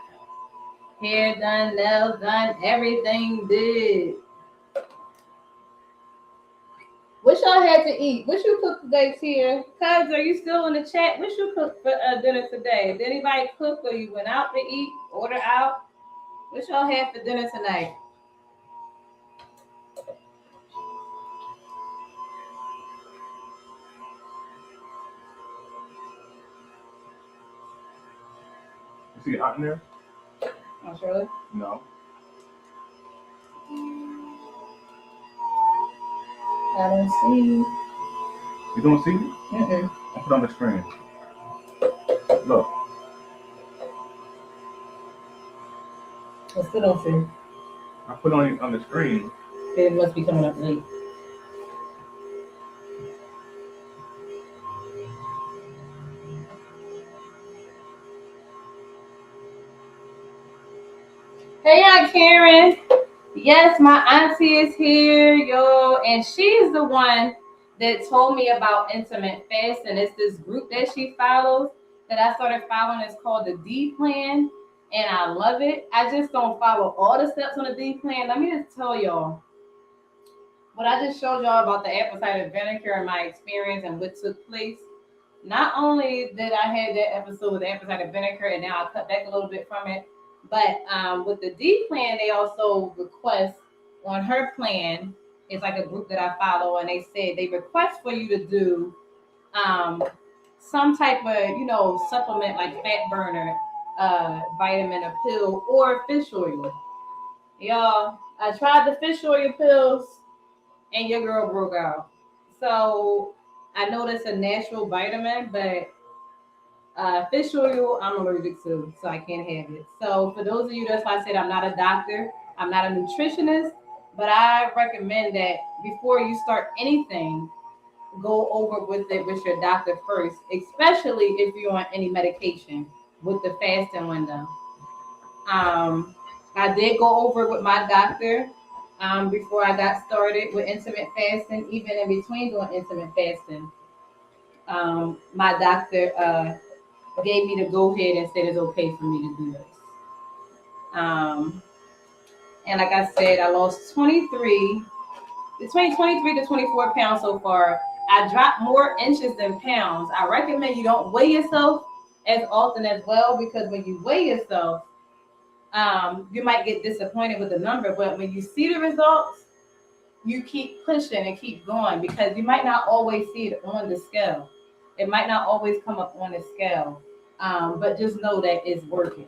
[SPEAKER 2] Hair done, nails done, everything did. What y'all had to eat? What you cooked today, Tia? Cuz, are you still in the chat? What you cooked for dinner today? Did anybody cook or you went out to eat? Order out? What y'all had for dinner tonight?
[SPEAKER 3] Is it hot in there?
[SPEAKER 2] Oh, Shirley?
[SPEAKER 3] No.
[SPEAKER 2] I don't see.
[SPEAKER 3] You don't see me?
[SPEAKER 2] Mm-mm.
[SPEAKER 3] I put on the screen. Look.
[SPEAKER 2] I still don't see.
[SPEAKER 3] I put on the screen.
[SPEAKER 2] It must be coming up late. Hey, y'all, Karen. Yes, my auntie is here, yo, and she's the one that told me about intermittent fasting. It's this group that she follows that I started following. It's called the D Plan, and I love it. I just don't follow all the steps on the D Plan. Let me just tell y'all what I just showed y'all about the apple cider vinegar and my experience and what took place. Not only did I have that episode with the apple cider vinegar, and now I cut back a little bit from it, but with the D Plan, they also request on her plan. It's like a group that I follow, and they said they request for you to do some type of, supplement like fat burner vitamin, a pill, or fish oil. Y'all, I tried the fish oil pills and your girl broke out. So I know that's a natural vitamin, but fish oil I'm allergic to, so I can't have it. So for those of you, that's why I said I'm not a doctor, I'm not a nutritionist, but I recommend that before you start anything, go over with it with your doctor first, especially if you're on any medication with the fasting window. I did go over it with my doctor before I got started with intermittent fasting, even in between doing intermittent fasting. My doctor gave me the go ahead and said it's okay for me to do this. And like I said, I lost 23 to 24 pounds so far. I dropped more inches than pounds. I recommend you don't weigh yourself as often as well, because when you weigh yourself, you might get disappointed with the number, but when you see the results, you keep pushing and keep going, because you might not always see it on the scale. It might not always come up on the scale, but just know that it's working.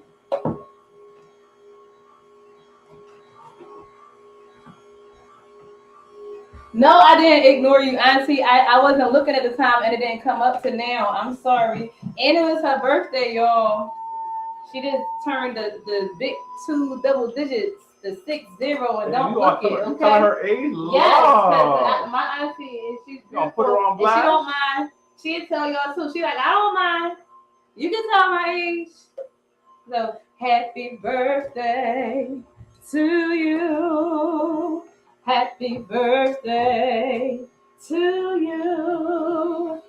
[SPEAKER 2] No, I didn't ignore you, Auntie. I wasn't looking at the time and it didn't come up to now. I'm sorry. And it was her birthday, y'all. She just turned the big 2 double digits, the 60, and don't look it. Okay.
[SPEAKER 3] Tell her age.
[SPEAKER 2] Yes, because my auntie, she's
[SPEAKER 3] gonna put her on blast.
[SPEAKER 2] She don't mind. She'll tell y'all too. She's like, I don't mind. You can tell my age. So happy birthday to you. Happy birthday to you.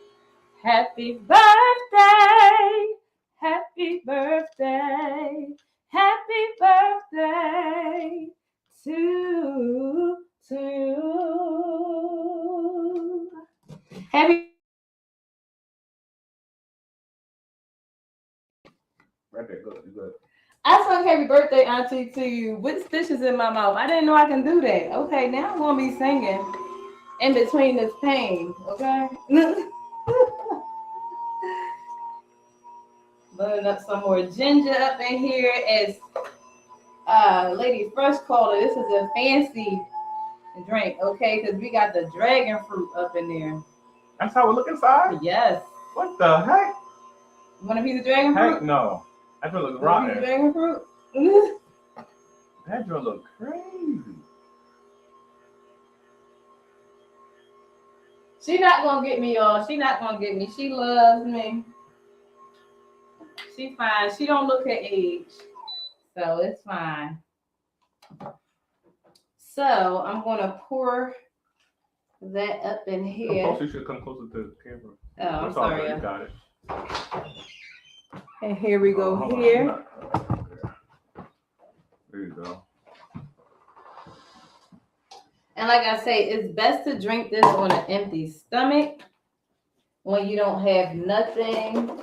[SPEAKER 2] Happy birthday. Happy birthday. Happy birthday to you. Happy
[SPEAKER 3] Right there, good.
[SPEAKER 2] I sung happy birthday, Auntie, to you with stitches in my mouth. I didn't know I can do that. Okay, now I'm gonna be singing in between this pain. Okay. Loading up some more ginger up in here, as Lady Fresh called it. This is a fancy drink, okay? Because we got the dragon fruit up in there.
[SPEAKER 3] That's how we look inside?
[SPEAKER 2] Yes.
[SPEAKER 3] What the heck?
[SPEAKER 2] You want a piece of dragon fruit?
[SPEAKER 3] Heck no. That joint look rotten.
[SPEAKER 2] Dragon fruit?
[SPEAKER 3] That joint look crazy.
[SPEAKER 2] She not gonna get me, y'all. She not gonna get me. She loves me. She fine. She don't look her age, so it's fine. So I'm gonna pour that up in here.
[SPEAKER 3] You should come closer to the camera.
[SPEAKER 2] Oh, I'm sorry.
[SPEAKER 3] You got it.
[SPEAKER 2] And here we go. Here.
[SPEAKER 3] There you go.
[SPEAKER 2] And like I say, it's best to drink this on an empty stomach when you don't have nothing.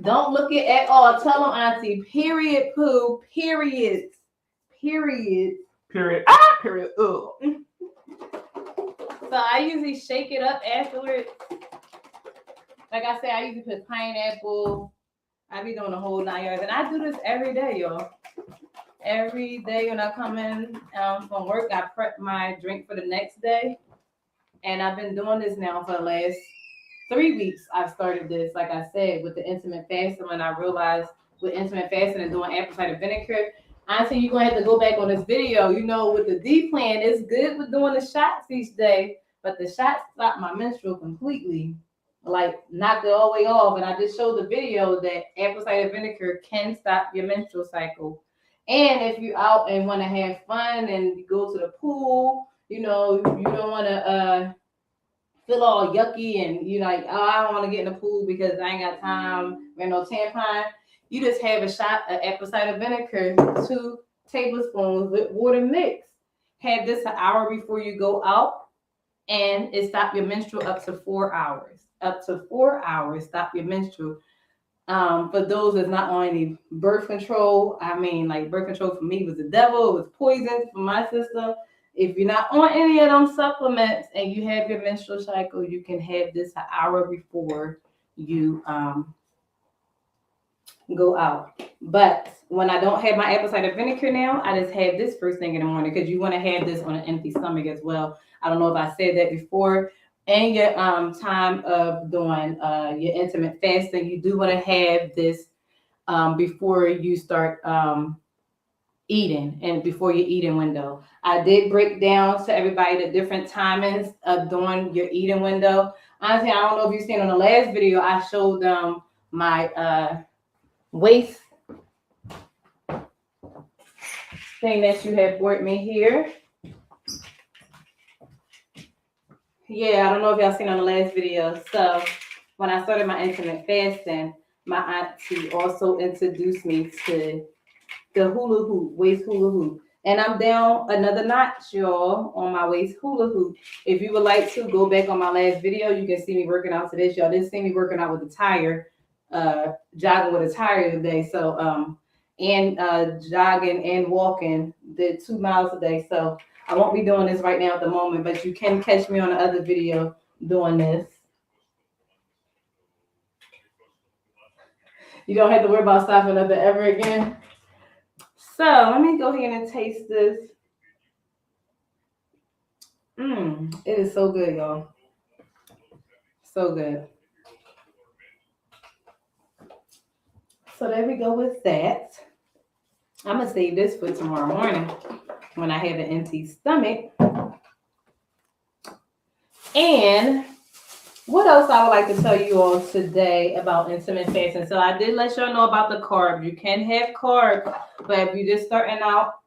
[SPEAKER 2] Don't look it at all. Tell them, Auntie, period, poo, periods. Period.
[SPEAKER 3] Period.
[SPEAKER 2] Period. Ugh. So I usually shake it up afterwards. Like I said, I usually put pineapple. I be doing the whole 9 yards. And I do this every day, y'all. Every day when I come in from work, I prep my drink for the next day. And I've been doing this now for the last 3 weeks. I've started this, like I said, with the intermittent fasting. When I realized with intermittent fasting and doing apple cider vinegar, honestly, you're going to have to go back on this video. You know, with the D plan, it's good with doing the shots each day, but the shots stop my menstrual completely, like knocked it all the way off. And I just showed the video that apple cider vinegar can stop your menstrual cycle. And if you're out and want to have fun and go to the pool, you know, you don't want to feel all yucky and you're like, oh, I don't want to get in the pool because I ain't got time, wear no tampon. You just have a shot of apple cider vinegar, 2 tablespoons with water mixed. Have this an hour before you go out, and it stops your menstrual up to 4 hours. Up to 4 hours, stop your menstrual. For those that's not on any birth control, I mean, like birth control for me was the devil. It was poison for my system. If you're not on any of them supplements and you have your menstrual cycle, you can have this an hour before you go out. But when I don't have my apple cider vinegar now, I just have this first thing in the morning because you want to have this on an empty stomach as well. I don't know if I said that before. In your time of doing your intermittent fasting, you do want to have this before you start eating and before your eating window. I did break down to everybody the different timings of doing your eating window. Honestly, I don't know if you've seen on the last video, I showed them my waist thing that you had brought me here. Yeah, I don't know if y'all seen on the last video. So when I started my intermittent fasting, my auntie also introduced me to the hula hoop, waist hula hoop. And I'm down another notch, y'all, on my waist hula hoop. If you would like to go back on my last video, you can see me working out to this. Y'all didn't see me working out with a tire, jogging with a tire today. So, jogging and walking, did 2 miles a day. So I won't be doing this right now at the moment, but you can catch me on the other video doing this. You don't have to worry about stopping nothing ever again. So let me go ahead and taste this. It is so good, y'all. So good. So there we go with that. I'm going to save this for tomorrow morning when I have an empty stomach. And what else I would like to tell you all today about intermittent fasting? So I did let y'all know about the carbs. You can have carbs, but if you're just starting out,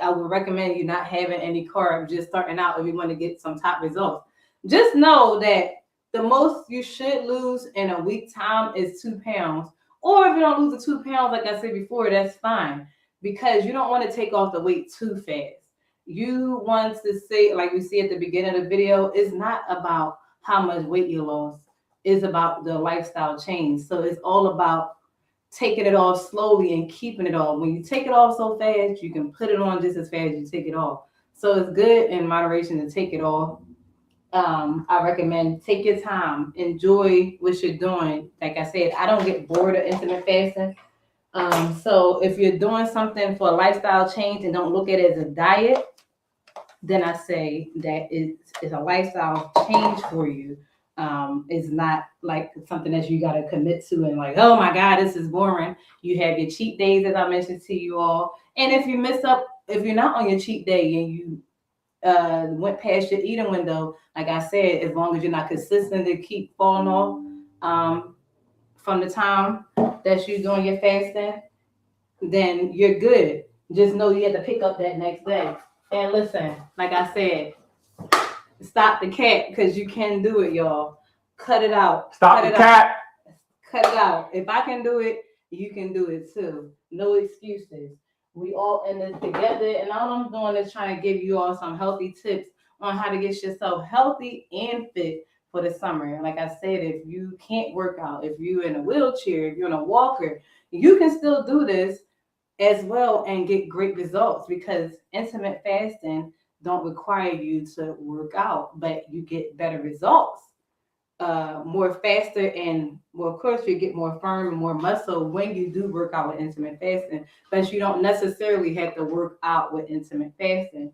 [SPEAKER 2] I would recommend you not having any carbs, just starting out if you want to get some top results. Just know that the most you should lose in a week time is 2 pounds. Or if you don't lose the 2 pounds, like I said before, that's fine. Because you don't want to take off the weight too fast. You want to say, like we see at the beginning of the video, it's not about how much weight you lost. It's about the lifestyle change. So it's all about taking it off slowly and keeping it off. When you take it off so fast, you can put it on just as fast as you take it off. So it's good in moderation to take it off. I recommend take your time, enjoy what you're doing. Like I said, I don't get bored of intermittent fasting. So if you're doing something for a lifestyle change and don't look at it as a diet, then I say that it's a lifestyle change for you. It's not like something that you got to commit to and like, oh my God, this is boring. You have your cheat days, as I mentioned to you all. And if you miss up, if you're not on your cheat day and you went past your eating window, like I said, as long as you're not consistent to keep falling off from the time that you're doing your fasting, then you're good. Just know you have to pick up that next day. And listen, like I said, stop the cat because you can do it, y'all. Cut it out.
[SPEAKER 3] Stop the cat.
[SPEAKER 2] Cut it out. If I can do it, you can do it too. No excuses. We all in this together, and all I'm doing is trying to give you all some healthy tips on how to get yourself healthy and fit for the summer. And like I said, if you can't work out, if you're in a wheelchair, if you're in a walker, you can still do this as well and get great results because intermittent fasting don't require you to work out, but you get better results. More faster and well, of course you get more firm and more muscle when you do work out with intermittent fasting, but you don't necessarily have to work out with intermittent fasting.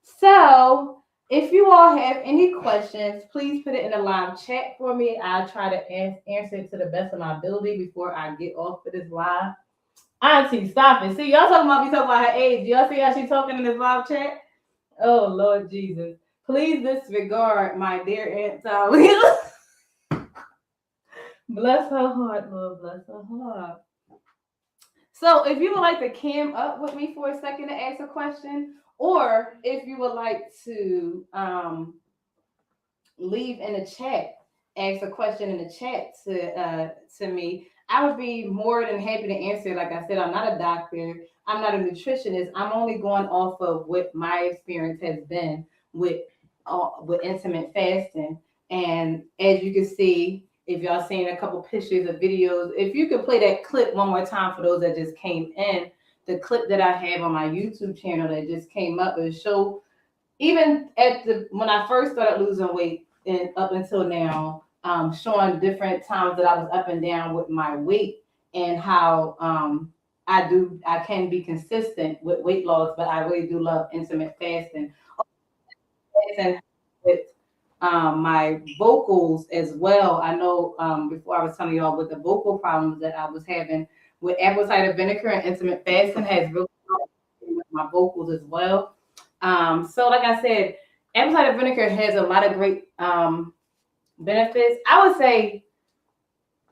[SPEAKER 2] So if you all have any questions, please put it in the live chat for me. I'll try to answer it to the best of my ability before I get off for this live. Auntie, stop it. See, y'all talking about her age. Y'all see how she's talking in this live chat? Oh, Lord Jesus. Please disregard my dear Aunt Talia. Bless her heart, Lord. Bless her heart. So if you would like to cam up with me for a second to ask a question, or if you would like to leave in the chat, ask a question in the chat to me, I would be more than happy to answer. Like I said, I'm not a doctor. I'm not a nutritionist. I'm only going off of what my experience has been with intermittent fasting. And as you can see, if y'all seen a couple pictures of videos, if you could play that clip one more time for those that just came in, the clip that I have on my YouTube channel that just came up and show, even when I first started losing weight and up until now, showing different times that I was up and down with my weight and how I can be consistent with weight loss, but I really do love intermittent fasting. And with my vocals as well. I know before I was telling y'all with the vocal problems that I was having with apple cider vinegar and intermittent fasting has really helped with my vocals as well. So like I said, apple cider vinegar has a lot of great benefits. I would say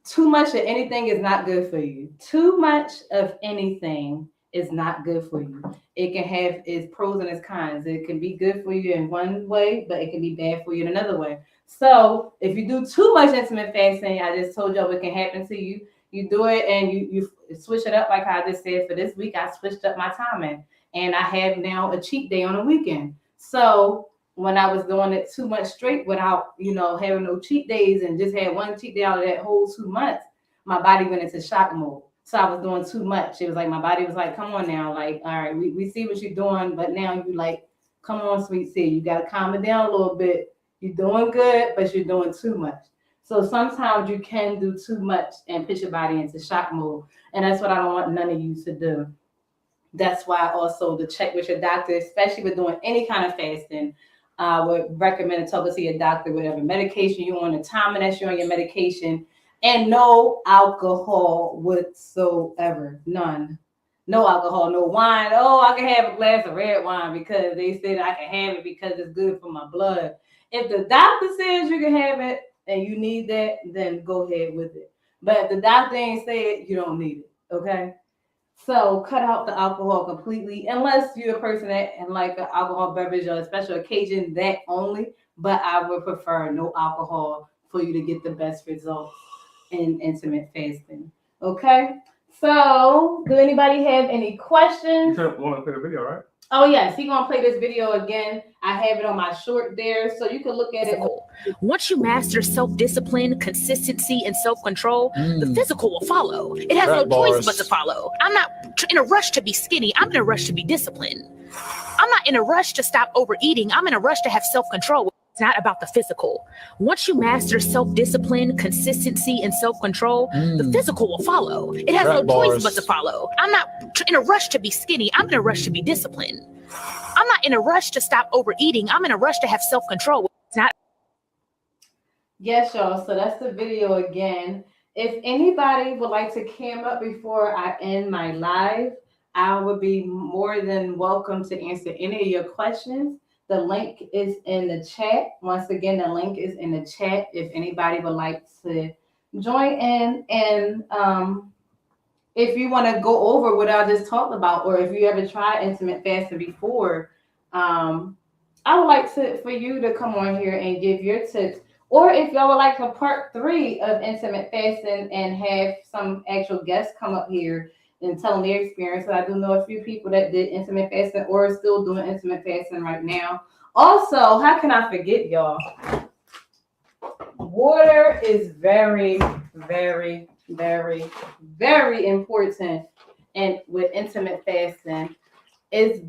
[SPEAKER 2] too much of anything is not good for you. Too much of anything is not good for you. It can have its pros and its cons. It can be good for you in one way, but it can be bad for you in another way. So if you do too much intermittent fasting, I just told y'all what can happen to you. You do it and you switch it up, like I just said. For this week, I switched up my timing, and I have now a cheat day on the weekend. So when I was doing it too much straight without, having no cheat days and just had one cheat day out of that whole 2 months, my body went into shock mode. So I was doing too much. It was like my body was like, come on now, like, all right, we see what you're doing, but now you like, come on, sweet C, you got to calm it down a little bit. You're doing good, but you're doing too much. So sometimes you can do too much and put your body into shock mode. And that's what I don't want none of you to do. That's why also to check with your doctor, especially with doing any kind of fasting. I would recommend talking to your doctor, whatever medication you're on, the time that you're on your medication, and no alcohol whatsoever. None. No alcohol, no wine. Oh, I can have a glass of red wine because they said I can have it because it's good for my blood. If the doctor says you can have it and you need that, then go ahead with it. But if the doctor ain't said, you don't need it. Okay? So cut out the alcohol completely, unless you're a person that like an alcohol beverage or a special occasion, that only. But I would prefer no alcohol for you to get the best results in intermittent fasting. Okay. So do anybody have any questions?
[SPEAKER 3] You want to play the video, right?
[SPEAKER 2] Oh yes, he's gonna play this video again. I have it on my short there, so you can look at it.
[SPEAKER 1] Once you master self-discipline, consistency, and self-control, the physical will follow. It has no choice but to follow. I'm not in a rush to be skinny. I'm in a rush to be disciplined. I'm not in a rush to stop overeating. I'm in a rush to have self-control. It's not about the physical. Once you master self-discipline, consistency, and self-control, the physical will follow. It has no choice but to follow. I'm not in a rush to be skinny. I'm in a rush to be disciplined. I'm not in a rush to stop overeating. I'm in a rush to have self-control. It's not.
[SPEAKER 2] Yes, y'all. So that's the video again. If anybody would like to cam up before I end my live, I would be more than welcome to answer any of your questions. The link is in the chat. Once again, the link is in the chat if anybody would like to join in. And if you want to go over what I just talked about, or if you ever tried intermittent fasting before, I would like for you to come on here and give your tips. Or if y'all would like a part 3 of intermittent fasting and have some actual guests come up here and tell them their experience. So I do know a few people that did intermittent fasting or are still doing intermittent fasting right now. Also, how can I forget, y'all? Water is very, very, very, very important. And with intermittent fasting, it's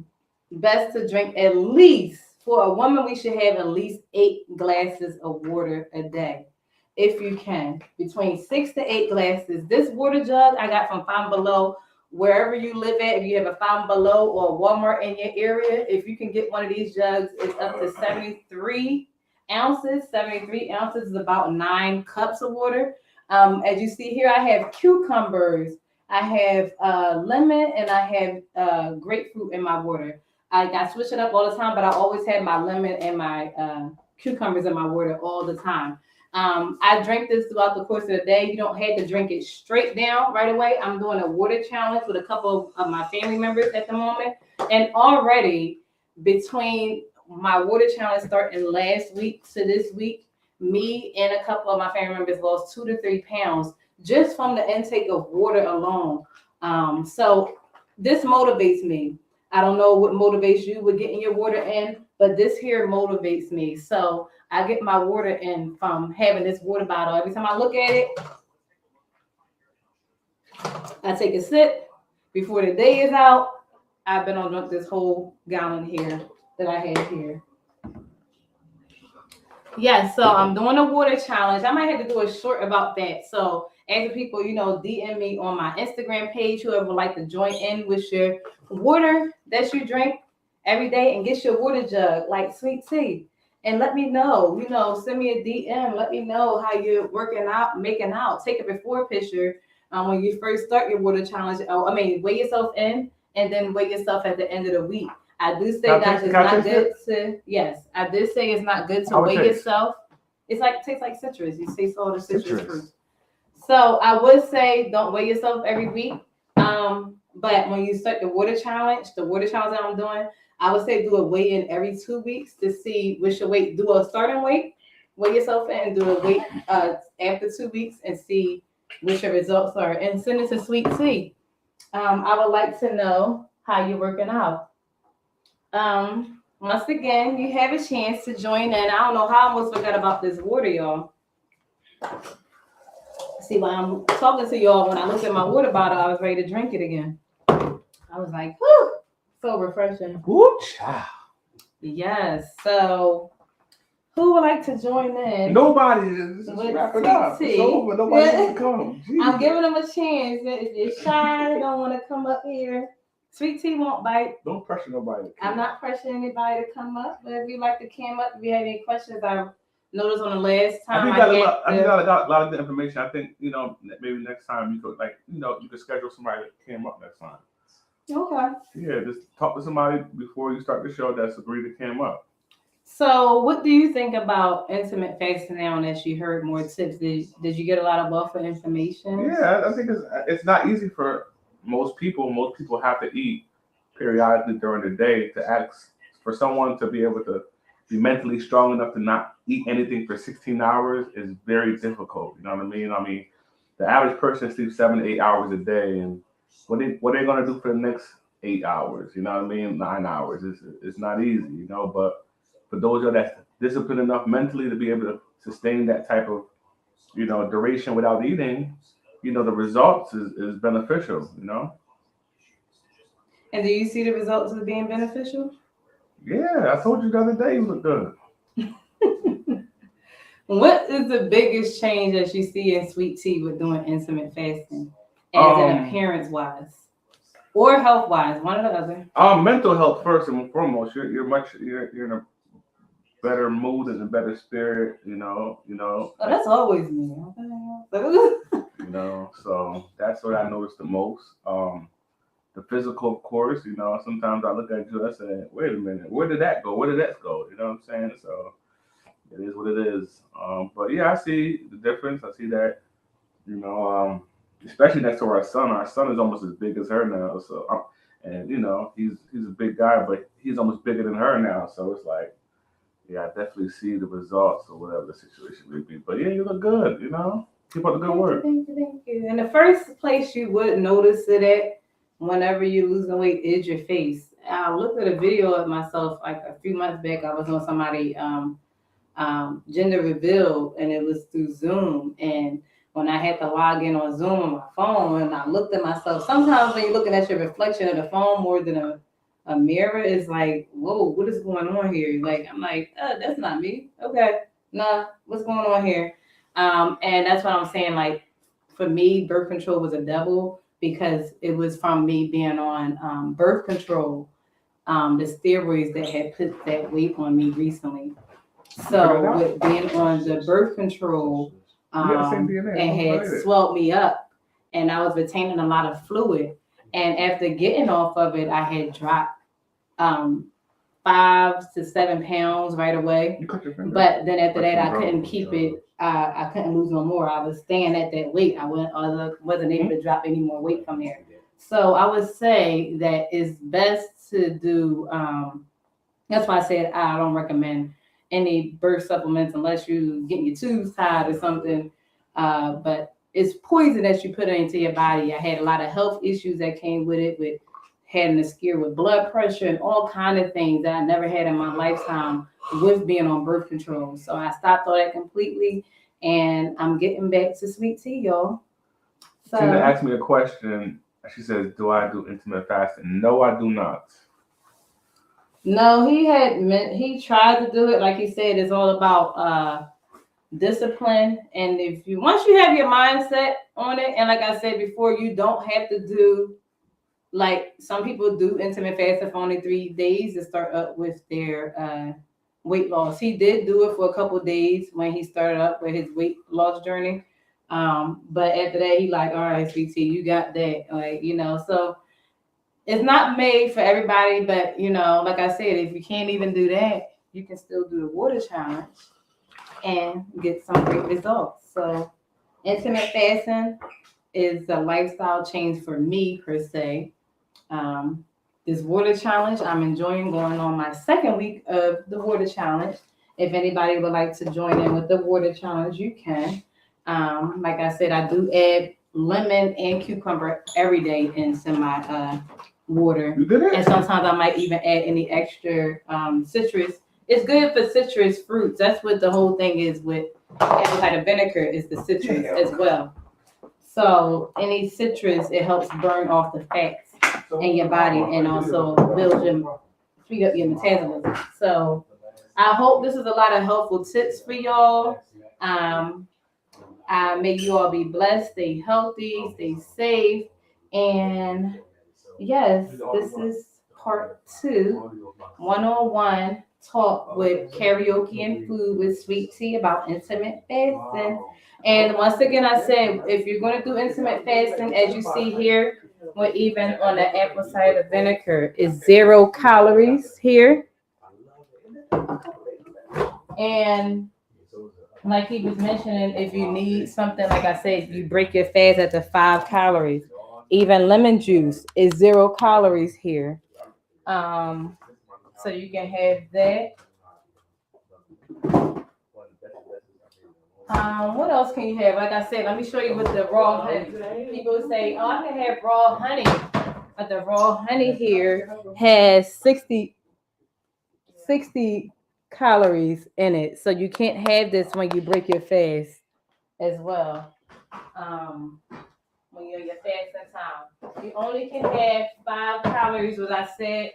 [SPEAKER 2] best to drink at least, for a woman, we should have at least 8 glasses of water a day. If you can, between 6 to 8 glasses. This water jug I got from Five Below. Wherever you live at, if you have a Five Below or Walmart in your area, if you can get one of these jugs, it's up to 73 ounces. 73 ounces is about 9 cups of water. As you see here, I have cucumbers, I have lemon, and I have grapefruit in my water. I switch it up all the time, but I always have my lemon and my cucumbers in my water all the time. I drink this throughout the course of the day. You don't have to drink it straight down right away. I'm doing a water challenge with a couple of my family members at the moment. And already between my water challenge starting last week to this week, me and a couple of my family members lost 2 to 3 pounds just from the intake of water alone. So this motivates me. I don't know what motivates you with getting your water in, but this here motivates me. So I get my water in from having this water bottle. Every time I look at it, I take a sip before the day is out. I've been on drunk this whole gallon here that I have here. Yes, so I'm doing a water challenge. I might have to do a short about that. So asking people, DM me on my Instagram page, whoever would like to join in with your water that you drink every day and get your water jug like Sweet Tea. And let me know, send me a DM. Let me know how you're working out, making out. Take a before picture when you first start your water challenge. Weigh yourself in and then weigh yourself at the end of the week. I do say that it's not good to, yes, I did say it's not good to weigh yourself. It tastes like citrus. You taste all the citrus fruit. So I would say don't weigh yourself every week. But when you start the water challenge that I'm doing, I would say do a weigh-in every 2 weeks to see what's your weight. Do a starting weight, weigh yourself in, and do a weight after 2 weeks and see what your results are. And send it to Sweet Tea. I would like to know how you're working out. Once again, you have a chance to join in. I don't know how I almost forgot about this water, y'all. See, when I'm talking to y'all, when I looked at my water bottle, I was ready to drink it again. I was like, whew, so refreshing.
[SPEAKER 3] Woo, child.
[SPEAKER 2] Yes. So, who would like to join in?
[SPEAKER 3] Nobody. Just wrap it up. It's over. Nobody can come. Jeez.
[SPEAKER 2] I'm giving them a chance. If you're shy, don't want to come up here. Sweet Tea won't bite.
[SPEAKER 3] Don't pressure nobody.
[SPEAKER 2] I'm not pressuring anybody to come up, but if you'd like to come up, if you have any questions, I noticed on the last time
[SPEAKER 3] I got a lot of good information. I think, maybe next time you could, you could schedule somebody that came up next time.
[SPEAKER 2] Okay.
[SPEAKER 3] Yeah, just talk to somebody before you start the show that's agreed to come up.
[SPEAKER 2] So what do you think about intermittent fasting now that you heard more tips? Did you get a lot of wealth of information?
[SPEAKER 3] Yeah, I think it's not easy for most people. Most people have to eat periodically during the day. To ask for someone to be able to be mentally strong enough to not eat anything for 16 hours is very difficult. You know what I mean? I mean, the average person sleeps 7 to 8 hours a day, and what are gonna do for the next 8 hours? You know what I mean? 9 hours. It's not easy, but for those of that's disciplined enough mentally to be able to sustain that type of, duration without eating, the results is beneficial,
[SPEAKER 2] And do you see the results as being beneficial?
[SPEAKER 3] Yeah, I told you the other day you look good.
[SPEAKER 2] What is the biggest change that you see in Sweet Tea with doing intermittent fasting, as in appearance wise or health wise, one or the other?
[SPEAKER 3] Mental health first and foremost. You're in a better mood and a better spirit, Oh,
[SPEAKER 2] that's always me.
[SPEAKER 3] So that's what I noticed the most. The physical, of course, sometimes I look at you, I say, wait a minute, where did that go? Where did that go? You know what I'm saying? So it is what it is. But yeah, I see the difference. I see that, especially next to our son. Our son is almost as big as her now. So, he's a big guy, but he's almost bigger than her now. So it's like, yeah, I definitely see the results or whatever the situation may be. But yeah, you look good, Keep up the good work.
[SPEAKER 2] Thank you. And the first place you would notice it at whenever you're losing weight is your face. I looked at a video of myself like a few months back. I was on somebody gender reveal, and it was through Zoom. And when I had to log in on Zoom on my phone, and I looked at myself, sometimes when you're looking at your reflection of the phone more than a mirror, is like, whoa, what is going on here? Like, I'm like, that's not me. Okay, nah, what's going on here? And that's what I'm saying. Like, for me, birth control was a devil because it was from me being on birth control, the steroids that had put that weight on me recently. So with being on the birth control, it had swelled me up, and I was retaining a lot of fluid. And after getting off of it, I had dropped 5 to 7 pounds right away. But then after that, I couldn't keep it. I couldn't lose no more. I was staying at that weight. I wasn't able to drop any more weight from there. So I would say that it's best to do. That's why I said I don't recommend any birth supplements unless you getting your tubes tied or something. But it's poison that you put into your body. I had a lot of health issues that came with it, with having to scare with blood pressure and all kind of things that I never had in my lifetime with being on birth control. So I stopped all that completely, and I'm getting back to Sweet Tea, y'all. So
[SPEAKER 3] Tina asked me a question. She says, do I do intermittent fasting? No, I do not.
[SPEAKER 2] No, he tried to do it. Like he said, it's all about discipline. And once you have your mindset on it, and like I said before, you don't have to do like some people do intermittent fasting for only 3 days to start up with their weight loss. He did do it for a couple of days when he started up with his weight loss journey. But after that, he like, all right, sweet tea, you got that. Like, so it's not made for everybody, but like I said, if you can't even do that, you can still do the water challenge and get some great results. So intermittent fasting is a lifestyle change for me per se. This water challenge, I'm enjoying going on my 2nd week of the water challenge. If anybody would like to join in with the water challenge, you can. Like I said, I do add lemon and cucumber every day into my water.
[SPEAKER 3] You did it?
[SPEAKER 2] And sometimes I might even add any extra citrus. It's good for citrus fruits. That's what the whole thing is with apple cider vinegar, is the citrus as well. So any citrus, it helps burn off the fats in your body and also speed up your metabolism. So I hope this is a lot of helpful tips for y'all. May you all be blessed, stay healthy, stay safe. And yes, this is part 2, one-on-one talk with karaoke and food with Sweet Tea about intermittent fasting. And once again, I said, if you're going to do intermittent fasting, as you see here, or even on the apple cider vinegar, is 0 calories here. And like he was mentioning, if you need something, like I said, you break your fast at the 5 calories. Even lemon juice is 0 calories here. So you can have that. What else can you have? Like I said, let me show you with the raw honey. People say, oh, I can have raw honey. But the raw honey here has 60 calories in it. So you can't have this when you break your fast as well. When you're in your fasting time. You only can have 5 calories, as I said.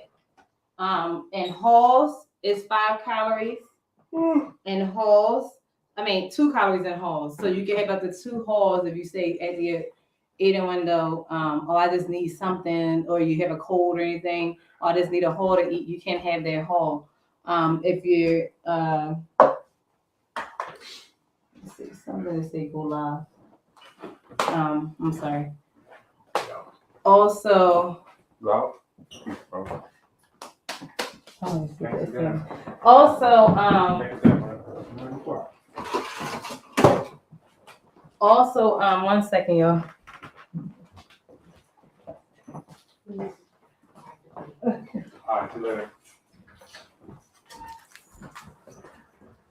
[SPEAKER 2] In Halls, it's 5 calories. In Halls, 2 calories in Halls. So you can have up to 2 Halls if you say at your eating window, I just need something, or you have a cold or anything, or I just need a Hall to eat, you can't have that Hall. If you're, let's see, somebody say go live. I'm sorry. Also, one second, y'all.
[SPEAKER 3] All right, see you later.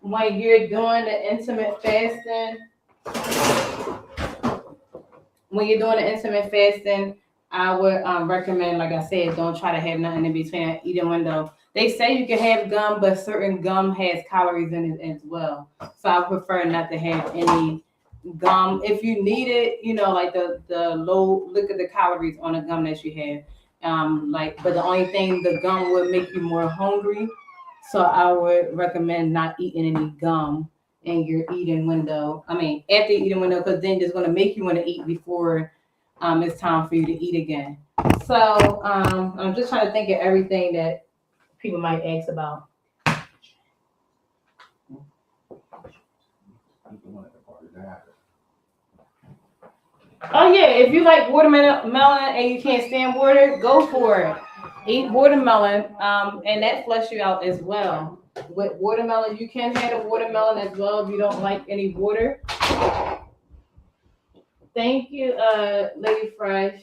[SPEAKER 2] When you're doing the intermittent fasting, I would recommend, like I said, don't try to have nothing in between that eating window. They say you can have gum, but certain gum has calories in it as well. So I prefer not to have any gum. If you need it, like the low, look at the calories on the gum that you have. But the only thing, the gum would make you more hungry. So I would recommend not eating any gum in your eating window. After your eating window, because then it's going to make you want to eat before it's time for you to eat again. So I'm just trying to think of everything that people might ask about. Oh yeah, if you like watermelon and you can't stand water, go for it. Eat watermelon, and that flush you out as well. With watermelon, you can have a watermelon as well if you don't like any water. Thank you, Lady Fresh,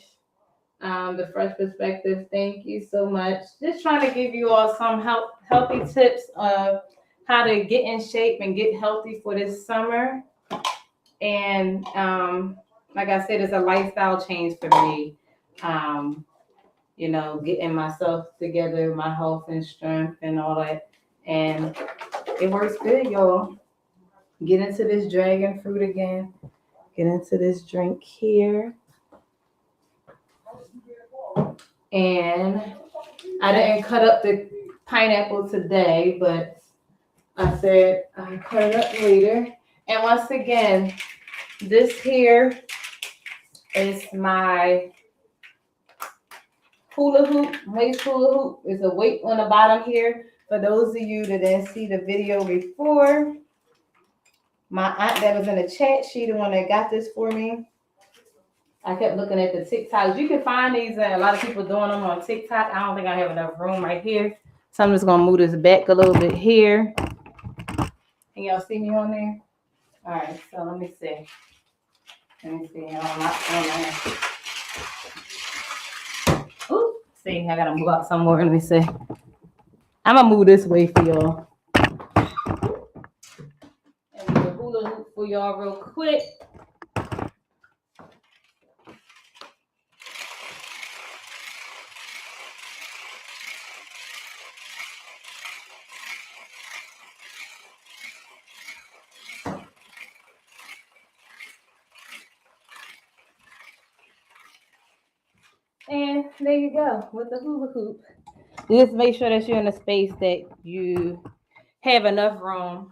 [SPEAKER 2] the Fresh Perspective. Thank you so much. Just trying to give you all some healthy tips of how to get in shape and get healthy for this summer. And like I said, it's a lifestyle change for me. Getting myself together, my health and strength and all that. And it works good, y'all. Get into this dragon fruit again. Get into this drink here. And I didn't cut up the pineapple today, but I said I'll cut it up later. And once again, this here is my hula hoop, waist hula hoop. There's a weight on the bottom here. For those of you that didn't see the video before, my aunt that was in the chat, she the one that got this for me. I kept looking at the TikToks. You can find these, a lot of people doing them on TikTok. I don't think I have enough room right here. So I'm just going to move this back a little bit here. Can y'all see me on there? All right, so let me see. Ooh, see, I got to move out somewhere. Let me see. I'm going to move this way for y'all. And do a hula hoop for y'all real quick. And there you go with the hula hoop. Just make sure that you're in a space that you have enough room.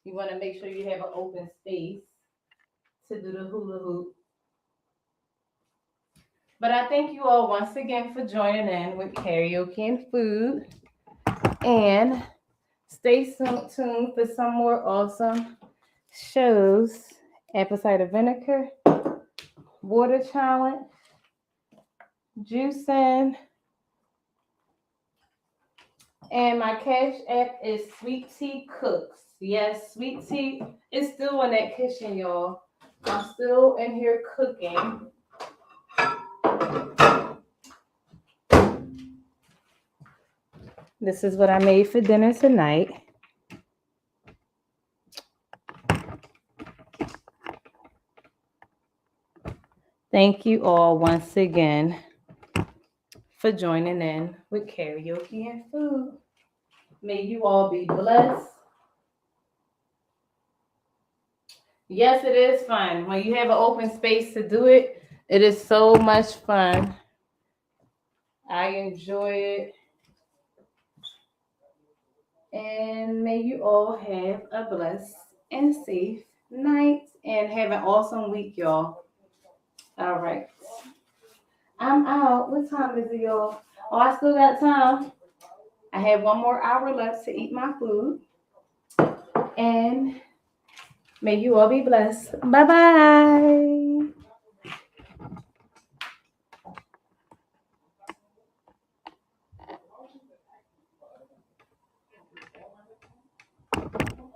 [SPEAKER 2] You want to make sure you have an open space to do the hula hoop. But I thank you all once again for joining in with Karaoke and Food. And stay tuned for some more awesome shows. Apple cider vinegar, water challenge, juicing. And my cash app is Sweet Tea Cooks. Yes, Sweet Tea is still in that kitchen, y'all. I'm still in here cooking. This is what I made for dinner tonight. Thank you all once again for joining in with Karaoke and Food. May you all be blessed. Yes, it is fun. When you have an open space to do it, it is so much fun. I enjoy it. And may you all have a blessed and safe night and have an awesome week, y'all. All right. I'm out. What time is it, y'all? Oh, I still got time. I have 1 more hour left to eat my food. And may you all be blessed. Bye-bye.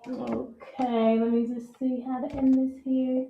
[SPEAKER 2] Okay, let me just see how to end this here.